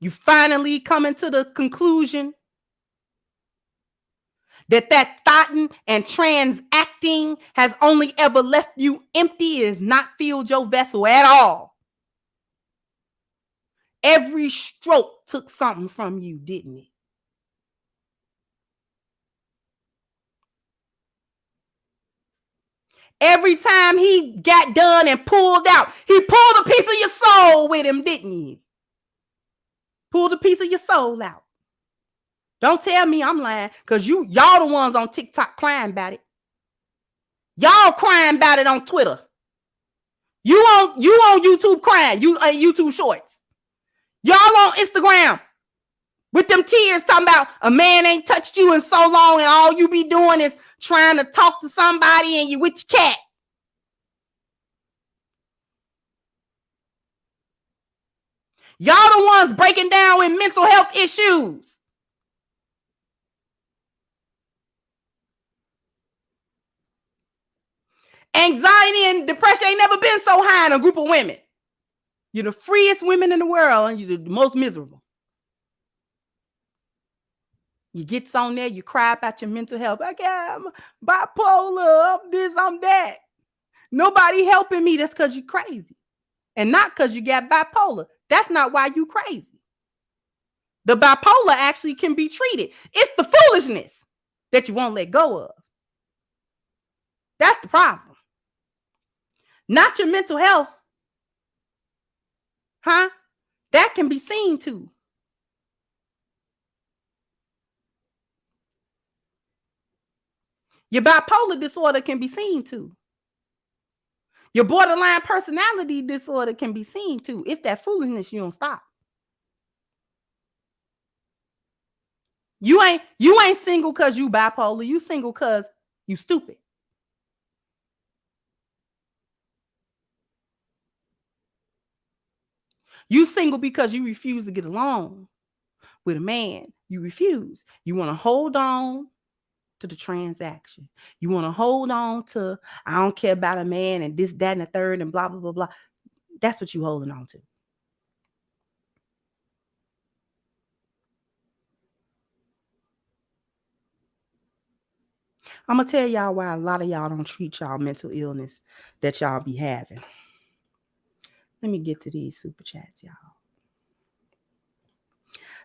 You finally coming to the conclusion that thoughting and transacting has only ever left you empty, is not filled your vessel at all. Every stroke took something from you, didn't it? Every time he got done and pulled out, he pulled a piece of your soul with him, didn't he? Pulled a piece of your soul out. Don't tell me I'm lying, because y'all the ones on TikTok crying about it. Y'all crying about it on Twitter. You on YouTube crying. You YouTube shorts. Y'all on Instagram with them tears talking about a man ain't touched you in so long, and all you be doing is trying to talk to somebody and you with your cat. Y'all the ones breaking down with mental health issues. Anxiety and depression ain't never been so high in a group of women. You're the freest women in the world, and you're the most miserable. You get on there, you cry about your mental health. I'm bipolar, I'm this, I'm that. Nobody helping me. That's because you're crazy. And not because you got bipolar. That's not why you crazy. The bipolar actually can be treated. It's the foolishness that you won't let go of. That's the problem. Not your mental health. Huh? That can be seen too. Your bipolar disorder can be seen too. Your borderline personality disorder can be seen too. It's that foolishness you don't stop. You ain't single because you bipolar. You single because you stupid. You single because you refuse to get along with a man. You refuse. You want to hold on to the transaction. You want to hold on to, I don't care about a man and this, that, and the third, and blah, blah, blah, blah. That's what you holding on to. I'm going to tell y'all why a lot of y'all don't treat y'all mental illness that y'all be having. Let me get to these super chats, y'all.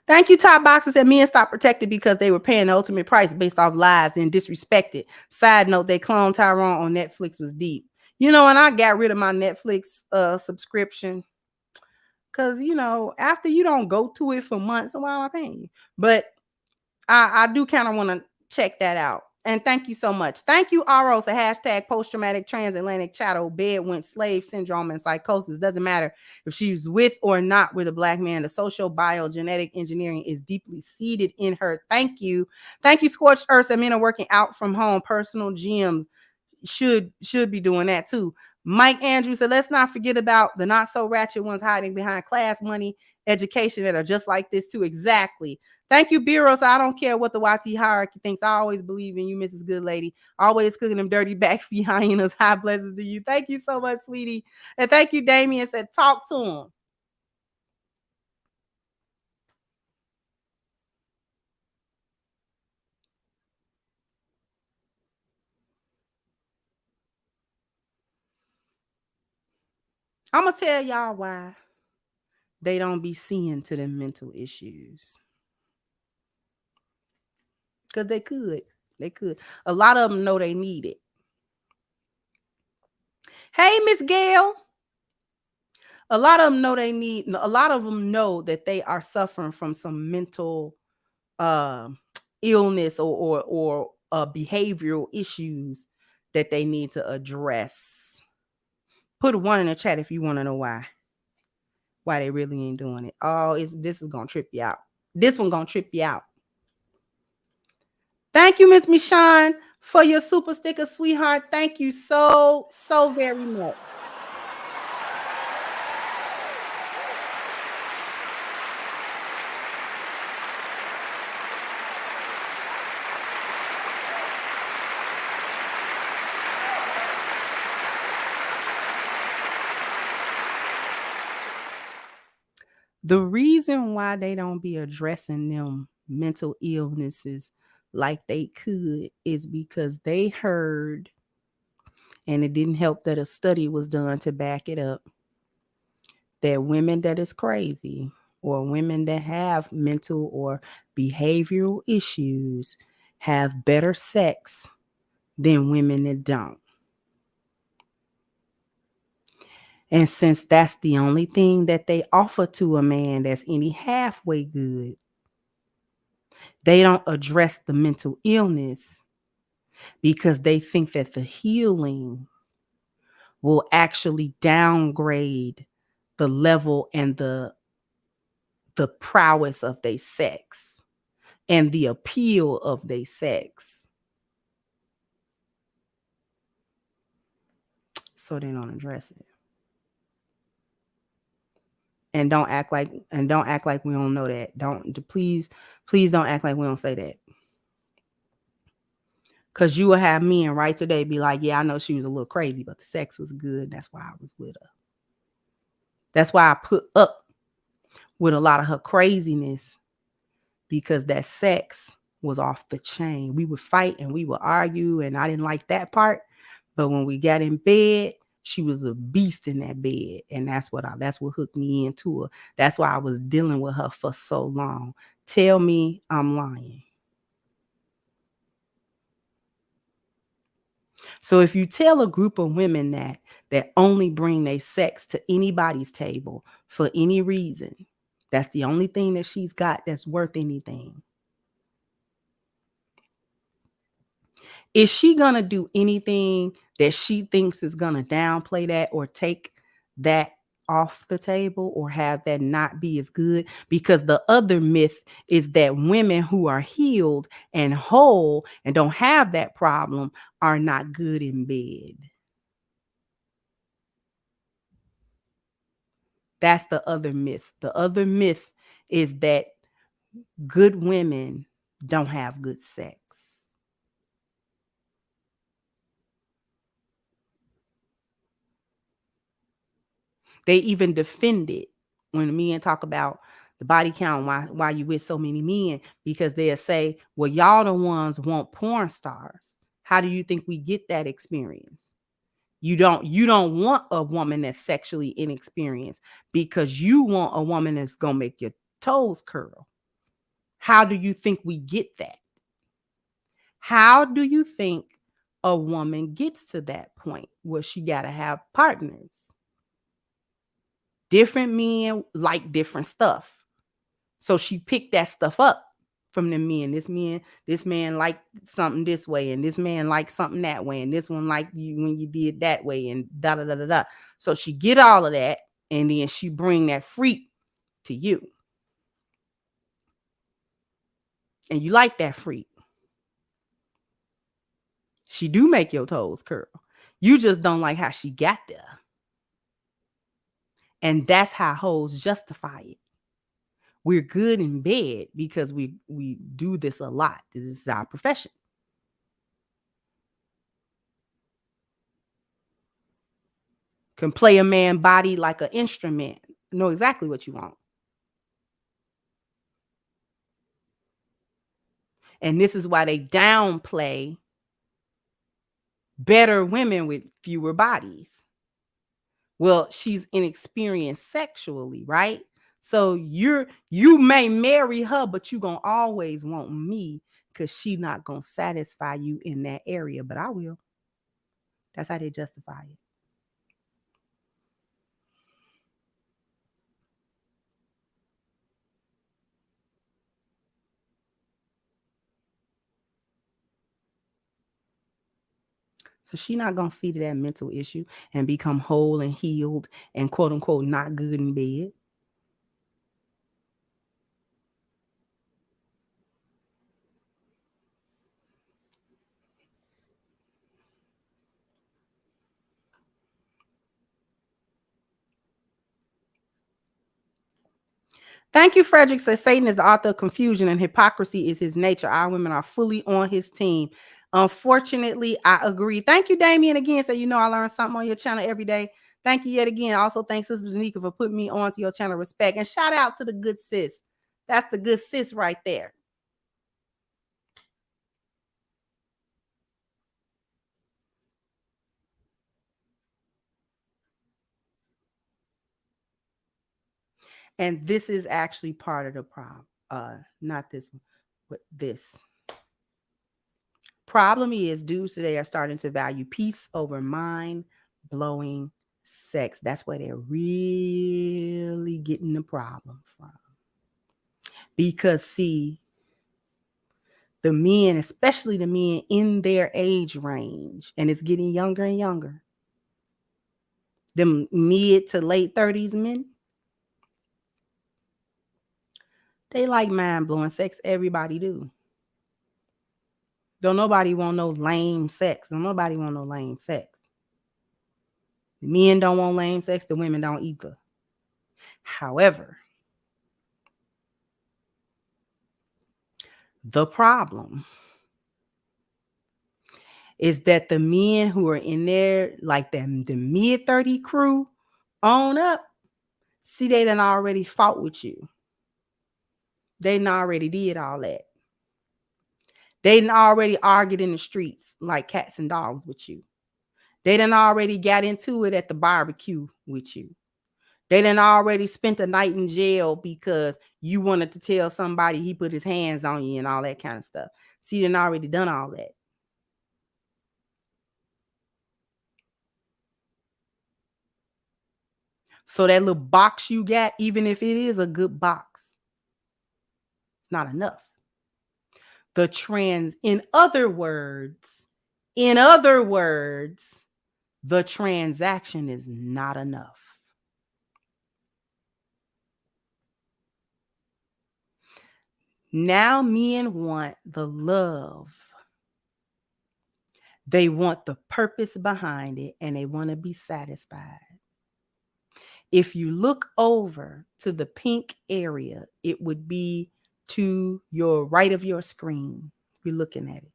Thank you, Top Boxer said men stopped protected because they were paying the ultimate price based off lies and disrespected. Side note, they cloned Tyrone on Netflix was deep. You know, and I got rid of my Netflix subscription because, you know, after you don't go to it for months, so why am I paying you? But I do kind of want to check that out. And thank you so much. Thank you, Aros, a hashtag post-traumatic transatlantic chattel, bedwent, slave syndrome, and psychosis. Doesn't matter if she's with or not with a black man. The social biogenetic engineering is deeply seated in her. Thank you. Thank you, Scorched Earth. Men are working out from home. Personal gyms should be doing that too. Mike Andrews said, let's not forget about the not so ratchet ones hiding behind class, money, education that are just like this too. Exactly. Thank you, Bureau. So I don't care what the YT hierarchy thinks. I always believe in you, Mrs. Good Lady. Always cooking them dirty back for hyenas. High blessings to you. Thank you so much, sweetie. And thank you, Damien. Said, talk to him. I'm going to tell y'all why they don't be seeing to them mental issues. Because they could. They could. A lot of them know they need it. Hey, Miss Gail. A lot of them know they need. A lot of them know that they are suffering from some mental illness or behavioral issues that they need to address. Put a 1 in the chat if you want to know why they really ain't doing it. Oh, this is gonna trip you out. This one gonna trip you out. Thank you, Miss Michonne, for your super sticker, sweetheart. Thank you so very much. The reason why they don't be addressing them mental illnesses like they could is because they heard, and it didn't help that a study was done to back it up, that women that is crazy or women that have mental or behavioral issues have better sex than women that don't. And since that's the only thing that they offer to a man that's any halfway good, they don't address the mental illness because they think that the healing will actually downgrade the level and the prowess of their sex and the appeal of their sex. So they don't address it. And don't act like we don't know that. Please don't act like we don't say that. Because you will have men right today be like, yeah, I know she was a little crazy, but the sex was good. That's why I was with her. That's why I put up with a lot of her craziness, because that sex was off the chain. We would fight and we would argue, and I didn't like that part. But when we got in bed, she was a beast in that bed. And that's what hooked me into her. That's why I was dealing with her for so long. Tell me I'm lying. So if you tell a group of women that only bring their sex to anybody's table for any reason, that's the only thing that she's got that's worth anything, is she going to do anything that she thinks is going to downplay that or take that off the table or have that not be as good? Because the other myth is that women who are healed and whole and don't have that problem are not good in bed. That's the other myth. The other myth is that good women don't have good sex. They even defend it when men talk about the body count, why you with so many men, because they'll say, well, y'all the ones want porn stars. How do you think we get that experience? You don't want a woman that's sexually inexperienced because you want a woman that's going to make your toes curl. How do you think we get that? How do you think a woman gets to that point where she got to have partners? Different men like different stuff. So she picked that stuff up from the men. This man liked something this way, and this man liked something that way, and this one liked you when you did that way, and da da da da da. So she get all of that, and then she bring that freak to you. And you like that freak. She do make your toes curl. You just don't like how she got there. And that's how hoes justify it. We're good in bed because we do this a lot. This is our profession. Can play a man's body like an instrument. Know exactly what you want. And this is why they downplay better women with fewer bodies. Well, she's inexperienced sexually, right? So you may marry her, but you're going to always want me because she not going to satisfy you in that area, but I will. That's how they justify it. So she not going to see to that mental issue and become whole and healed and quote unquote not good in bed. Thank you, Frederick says Satan is the author of confusion and hypocrisy is his nature. Our women are fully on his team. Unfortunately, I agree. Thank you, Damien, again. So I learn something on your channel every day. Thank you yet again. Also, thanks, Sister Danica, for putting me on to your channel. Respect. And shout out to the good sis. That's the good sis right there. And this is actually part of the problem. Not this one, but this. Problem is, dudes today are starting to value peace over mind-blowing sex. That's where they're really getting the problem from. Because, see, the men, especially the men in their age range, and it's getting younger and younger, them mid to late 30s men, they like mind-blowing sex. Everybody do. Don't nobody want no lame sex. Don't nobody want no lame sex. The men don't want lame sex. The women don't either. However, the problem is that the men who are in there, like the mid 30 crew on up, see, they done already fought with you. They done already did all that. They done already argued in the streets like cats and dogs with you. They done already got into it at the barbecue with you. They done already spent a night in jail because you wanted to tell somebody he put his hands on you and all that kind of stuff. See, they done already done all that. So that little box you got, even if it is a good box, it's not enough. In other words, the transaction is not enough. Now men want the love. They want the purpose behind it, and they want to be satisfied. If you look over to the pink area, it would be to your right of your screen. You're looking at it.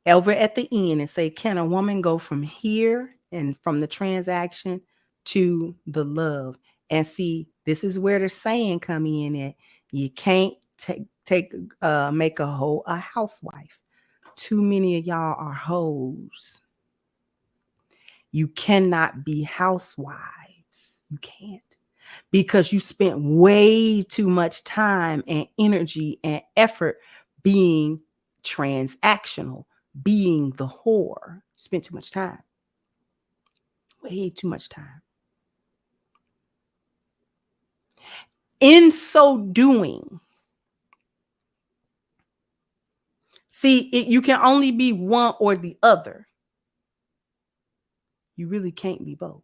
Over at the end, and say, can a woman go from here and from the transaction to the love? And see, this is where the saying come in at you can't make a hoe a housewife. Too many of y'all are hoes. You cannot be housewives. You can't. Because you spent way too much time and energy and effort being transactional, being the whore. Spent too much time. Way too much time. In so doing, see, you can only be one or the other. You really can't be both.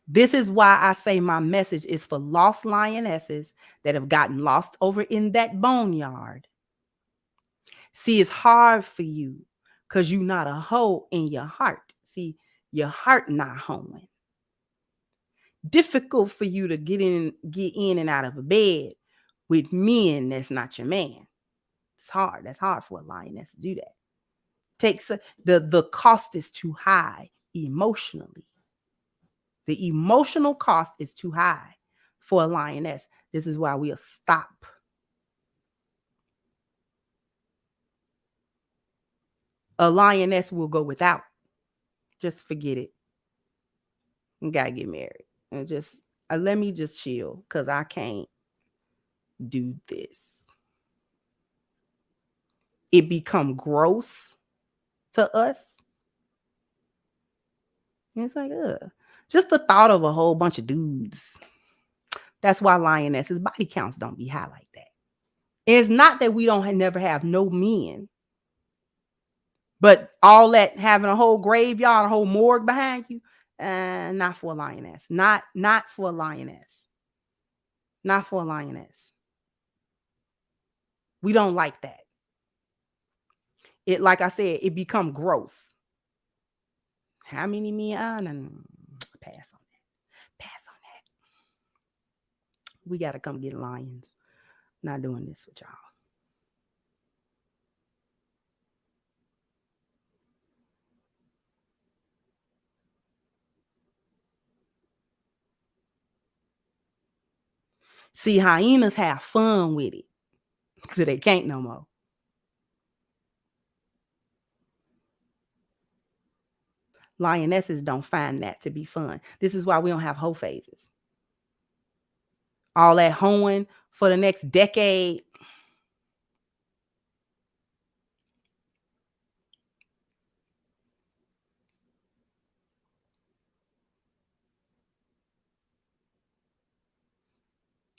This is why I say my message is for lost lionesses that have gotten lost over in that boneyard. See, it's hard for you because you're not a hoe in your heart. See, your heart not hoeing. Difficult for you to get in and out of a bed with men that's not your man. It's hard. That's hard for a lioness to do that. The cost is too high emotionally. The emotional cost is too high for a lioness. This is why we'll stop. A lioness will go without. Just forget it. You gotta get married. And Let me just chill because I can't do this. It become gross to us. And it's like, just the thought of a whole bunch of dudes. That's why lionesses body counts don't be high like that. It's not that we don't never have no men, but all that having a whole graveyard, a whole morgue behind you, not for a lioness. Not for a lioness. Not for a lioness. We don't like that. It, like I said, it become gross. How many men? No. Pass on that. Pass on that. We got to come get lions. Not doing this with y'all. See, hyenas have fun with it. So they can't no more. Lionesses don't find that to be fun. This is why we don't have hoe phases. All that hoeing for the next decade.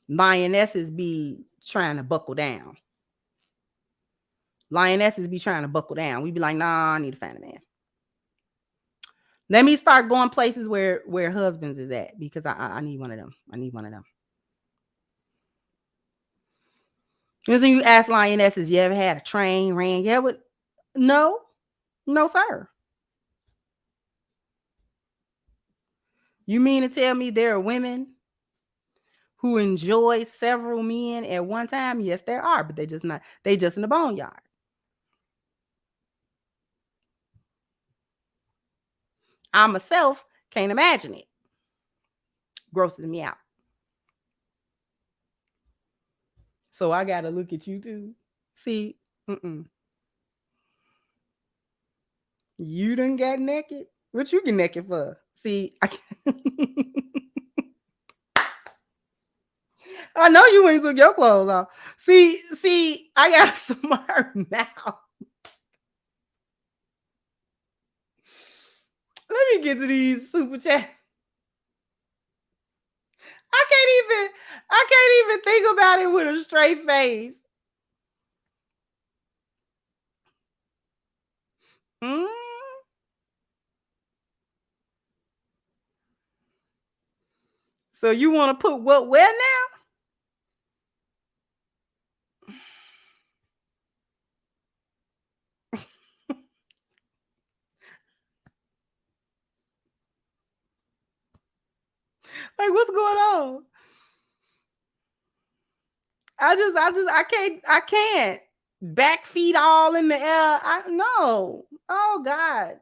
Lionesses be trying to buckle down. Lionesses be trying to buckle down. We be like, nah, I need to find a man. Let me start going places where husbands is at, because I need one of them. I need one of them. Because when you ask lionesses, you ever had a train ran? Yeah, but no, sir. You mean to tell me there are women who enjoy several men at one time? Yes, there are, but they just in the boneyard. I myself can't imagine it. Grosses me out. So I gotta look at you too. See, you done got naked. What you get naked for? See, I know you ain't took your clothes off. See, I got smart now. Let me get to these super chats. I can't even think about it with a straight face. So you want to put what where now? Like, what's going on? I can't. Back feet all in the air. No. Oh God.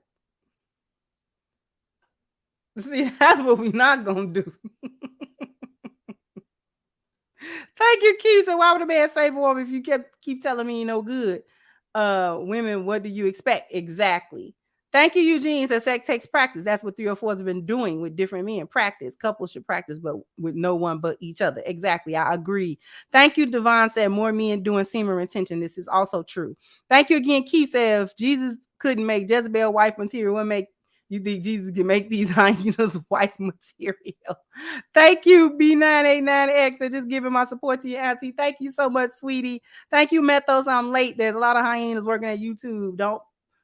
See, that's what we're not gonna do. Thank you, Keith. So why would a man save a woman if you keep telling me you no good? Women, what do you expect? Exactly. Thank you, Eugene. Says sex takes practice. That's what 304s have been doing with different men. Practice. Couples should practice, but with no one but each other. Exactly. I agree. Thank you, Devon. Said more men doing semen retention. This is also true. Thank you again, Keith. Said if Jesus couldn't make Jezebel wife material, what make you think Jesus can make these hyenas wife material? Thank you, B989X, for just giving my support to your auntie. Thank you so much, sweetie. Thank you, Methos. I'm late. There's a lot of hyenas working at YouTube. Don't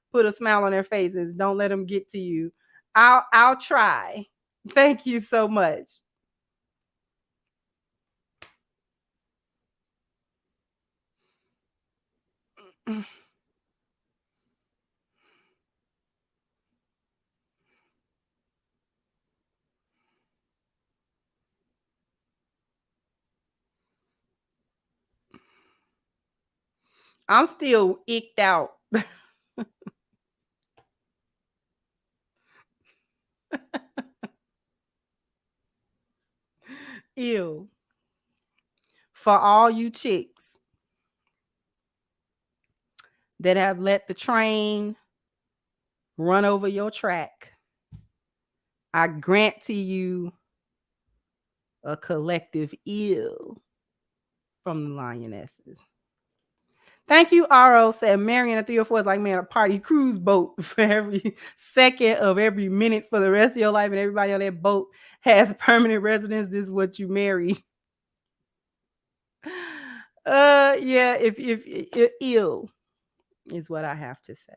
put a smile on their faces. Don't let them get to you. I'll try. Thank you so much. I'm still icked out. Ew. For all you chicks that have let the train run over your track, I grant to you a collective ill from the lionesses. Thank you, RO said Marion at 304 is like, man, a party cruise boat for every second of every minute for the rest of your life, and everybody on that boat has permanent residence. This is what you marry. Yeah, if ill is what I have to say.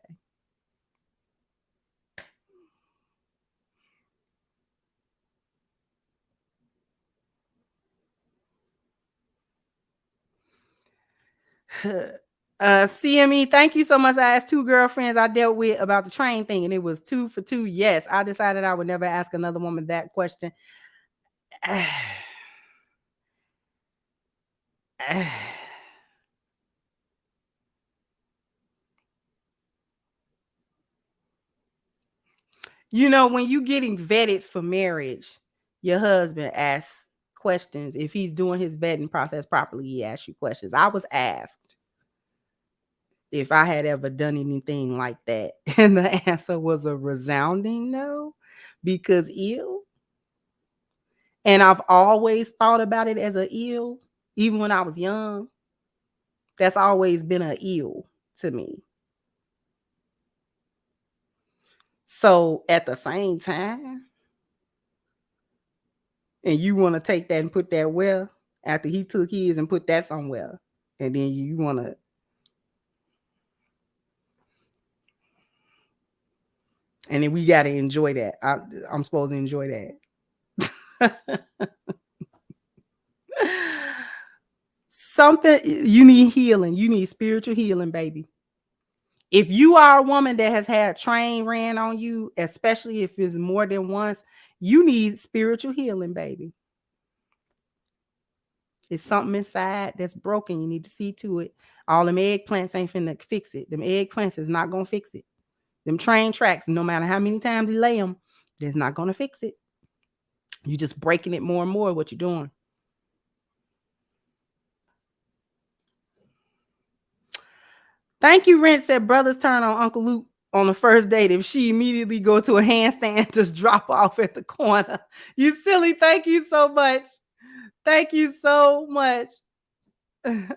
CME, thank you so much. I asked 2 girlfriends I dealt with about the train thing, and it was 2 for 2. Yes, I decided I would never ask another woman that question. You know, when you getting vetted for marriage, your husband asks questions. If he's doing his vetting process properly, he asks you questions. I was asked if I had ever done anything like that, and the answer was a resounding no, because ill. And I've always thought about it as a ill, even when I was young. That's always been a ill to me. So at the same time, and you want to take that and put that where, after he took his and put that somewhere, and then you want to, and then we got to enjoy that. I'm supposed to enjoy that. Something, you need healing. You need spiritual healing, baby. If you are a woman that has had train ran on you, especially if it's more than once, you need spiritual healing, baby. It's something inside that's broken. You need to see to it. All them eggplants ain't finna fix it. Them eggplants is not gonna fix it. Them train tracks, no matter how many times you lay them, that's not gonna fix it. You just breaking it more and more. What you're doing. Thank you, Rent said brothers turn on Uncle Luke on the first date if she immediately go to a handstand, just drop off at the corner. You silly. Thank you so much. Thank you so much. And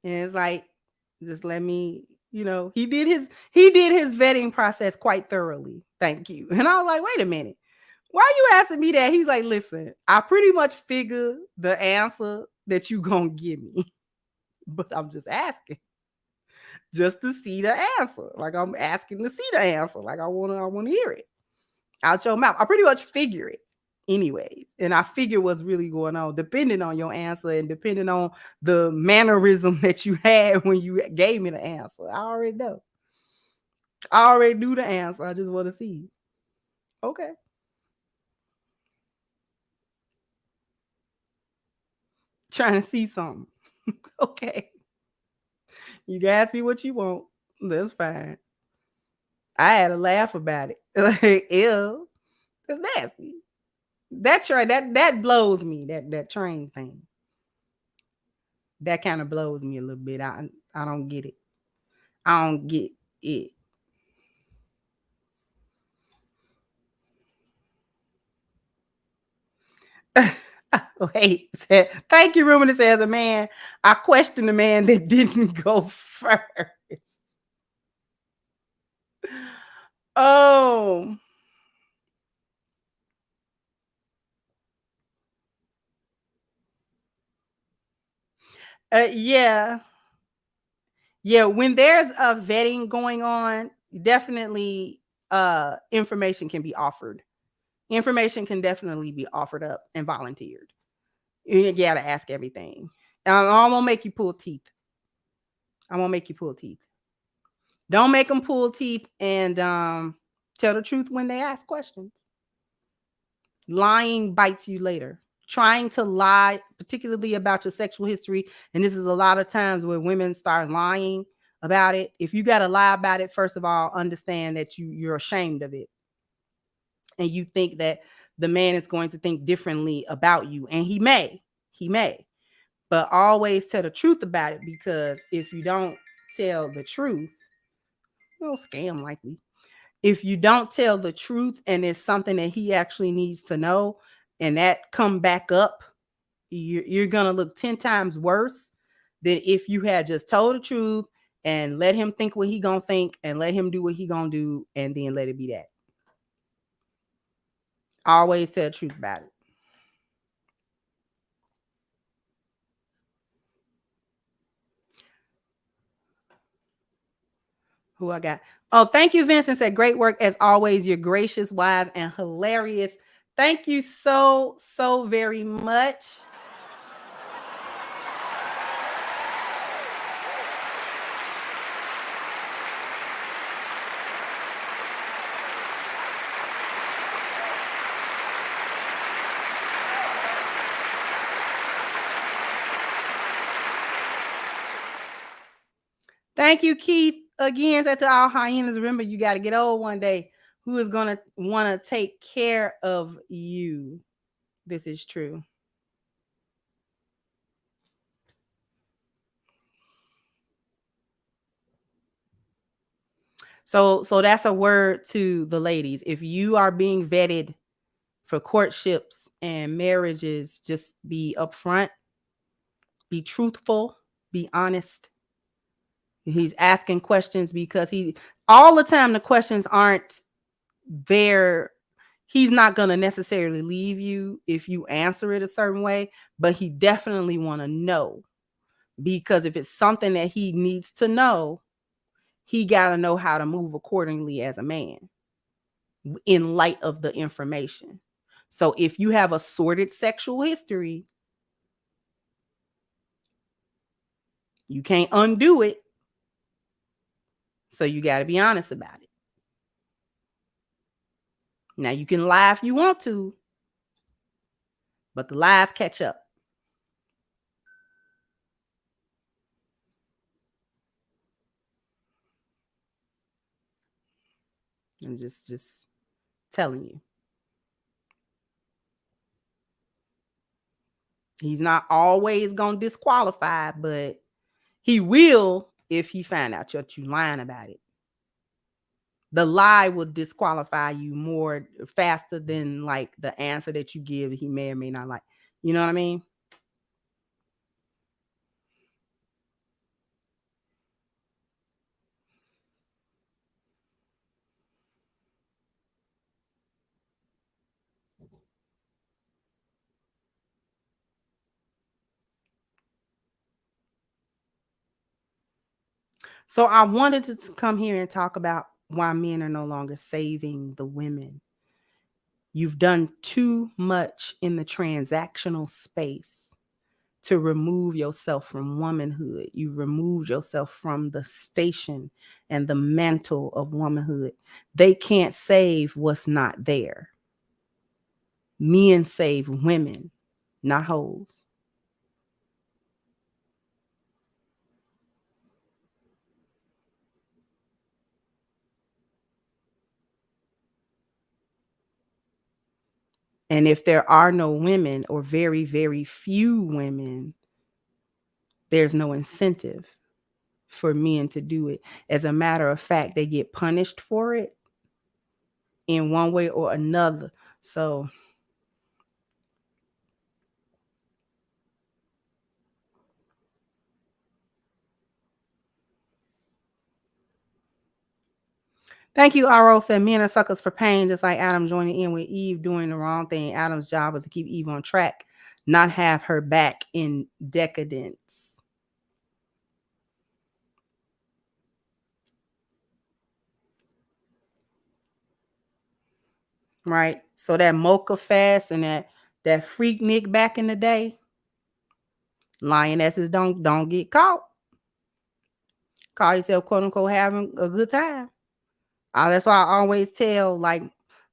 it's like, just let me, he did his vetting process quite thoroughly. Thank you. And I was like, wait a minute. Why are you asking me that? He's like, listen, I pretty much figure the answer that you gonna give me. But I'm just asking. Just to see the answer. Like I'm asking to see the answer. Like I wanna hear it out your mouth. I pretty much figure it anyways. And I figure what's really going on, depending on your answer and depending on the mannerism that you had when you gave me the answer. I already know. I already knew the answer. I just want to see. Okay. Trying to see something. Okay. You can ask me what you want. That's fine. I had a laugh about it. Like, ew. It's nasty. That's right. That blows me. That train thing. That kind of blows me a little bit. I don't get it. I don't get it. Wait, thank you, Ruben. Says as a man, I question the man that didn't go first. Oh, yeah. When there's a vetting going on, definitely information can be offered. Information can definitely be offered up and volunteered. You gotta ask everything. I'm gonna make you pull teeth. I'm gonna make you pull teeth. Don't make them pull teeth and tell the truth when they ask questions. Lying bites you later. Trying to lie, particularly about your sexual history, and this is a lot of times where women start lying about it. If you got to lie about it, first of all, understand that you're ashamed of it, and you think that the man is going to think differently about you, and he may, But always tell the truth about it, because if you don't tell the truth, no scam likely. If you don't tell the truth and it's something that he actually needs to know, and that come back up, you're gonna look 10 times worse than if you had just told the truth and let him think what he gonna think and let him do what he gonna do, and then let it be that. Always tell the truth about it. Who I got? Oh, thank you, Vincent. Said great work as always. You're gracious, wise, and hilarious. Thank you so very much. Thank you, Keith. Again, said to all hyenas, remember, you got to get old one day. Who is going to want to take care of you? This is true. So that's a word to the ladies. If you are being vetted for courtships and marriages, just be upfront, be truthful, be honest. He's asking questions because all the time the questions aren't there. He's not going to necessarily leave you if you answer it a certain way, but he definitely want to know, because if it's something that he needs to know, he got to know how to move accordingly as a man in light of the information. So if you have a sordid sexual history, you can't undo it. So you got to be honest about it. Now you can lie if you want to, but the lies catch up. I'm just telling you. He's not always going to disqualify, but he will if he find out that you lying about it. The lie will disqualify you more faster than like the answer that you give he may or may not like. You know what I mean? So I wanted to come here and talk about why men are no longer saving the women. You've done too much in the transactional space to remove yourself from womanhood. You removed yourself from the station and the mantle of womanhood. They can't save what's not there. Men save women, not hoes. And if there are no women, or very, very few women, there's no incentive for men to do it. As a matter of fact, they get punished for it in one way or another. So thank you, RO. Said men are suckers for pain, just like Adam joining in with Eve doing the wrong thing. Adam's job was to keep Eve on track, not have her back in decadence. Right? So that mocha fast and that freak Nick back in the day, lionesses don't get caught. Call yourself quote unquote having a good time. That's why I always tell like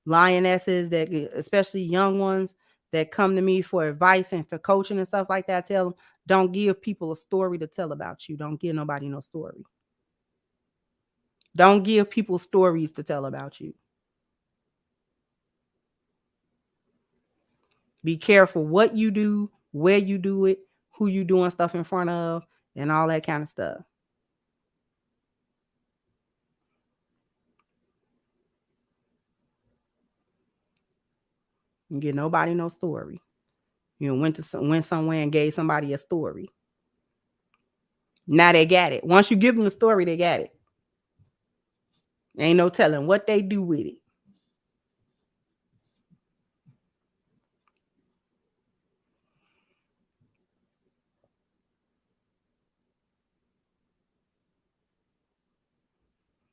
lionesses that, especially young ones that come to me for advice and for coaching and stuff like that, I tell them, don't give people a story to tell about you. Don't give nobody no story. Don't give people stories to tell about you. Be careful what you do, where you do it, who you doing stuff in front of, and all that kind of stuff. You get nobody no story. You know, went somewhere and gave somebody a story. Now they got it. Once you give them the story, they got it. Ain't no telling what they do with it.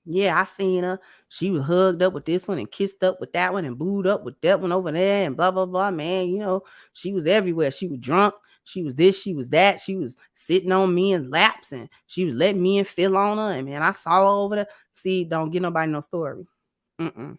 Yeah, I seen her. She was hugged up with this one and kissed up with that one and booed up with that one over there and blah, blah, blah. Man, you know, she was everywhere. She was drunk. She was this, she was that. She was sitting on men's laps and she was letting men feel on her. And man, I saw her over there. See, don't get nobody no story. Mm-mm.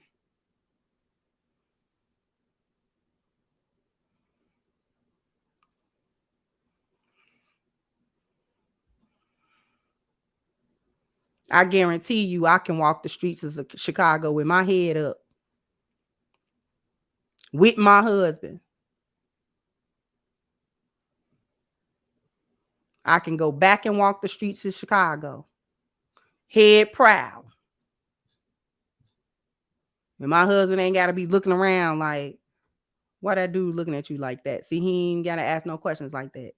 I guarantee you I can walk the streets of Chicago with my head up with my husband. I can go back and walk the streets of Chicago, head proud. And my husband ain't got to be looking around like, why that dude looking at you like that? See, he ain't got to ask no questions like that.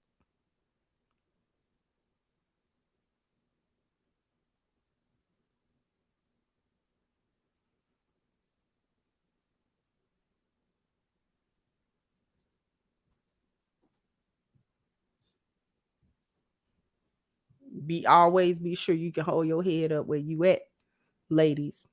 Always be sure you can hold your head up where you at, ladies.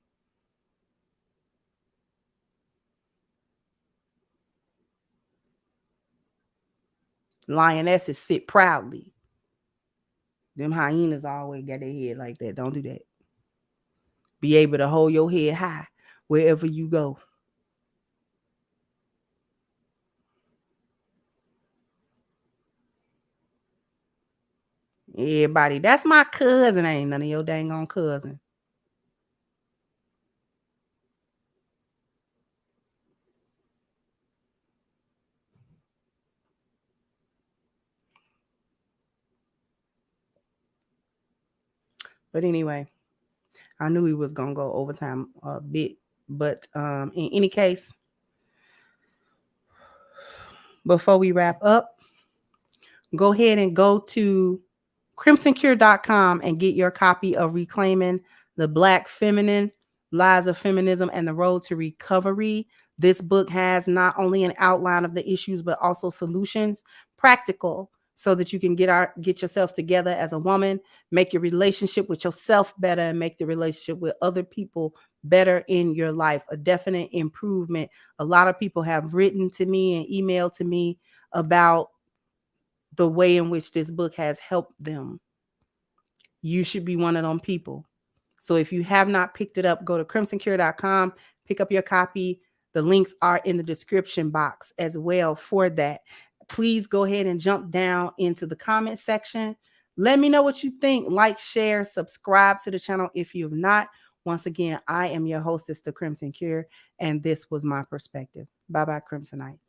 Lionesses sit proudly. Them hyenas always got their head like that. Don't do that. Be able to hold your head high wherever you go. Everybody, that's my cousin. Ain't none of your dang on cousin. But anyway, I knew he was gonna go overtime a bit. But in any case, before we wrap up, go ahead and go to crimsoncure.com and get your copy of Reclaiming the Black Feminine, Lies of Feminism and the Road to Recovery. This book has not only an outline of the issues, but also solutions, practical, so that you can get yourself together as a woman, make your relationship with yourself better, and make the relationship with other people better in your life. A definite improvement. A lot of people have written to me and emailed to me about the way in which this book has helped them. You should be one of them people. So if you have not picked it up, go to crimsoncure.com, pick up your copy. The links are in the description box as well for that. Please go ahead and jump down into the comment section. Let me know what you think. Like, share, subscribe to the channel if you have not. Once again, I am your hostess, The Crimson Cure, and this was my perspective. Bye-bye, Crimsonites.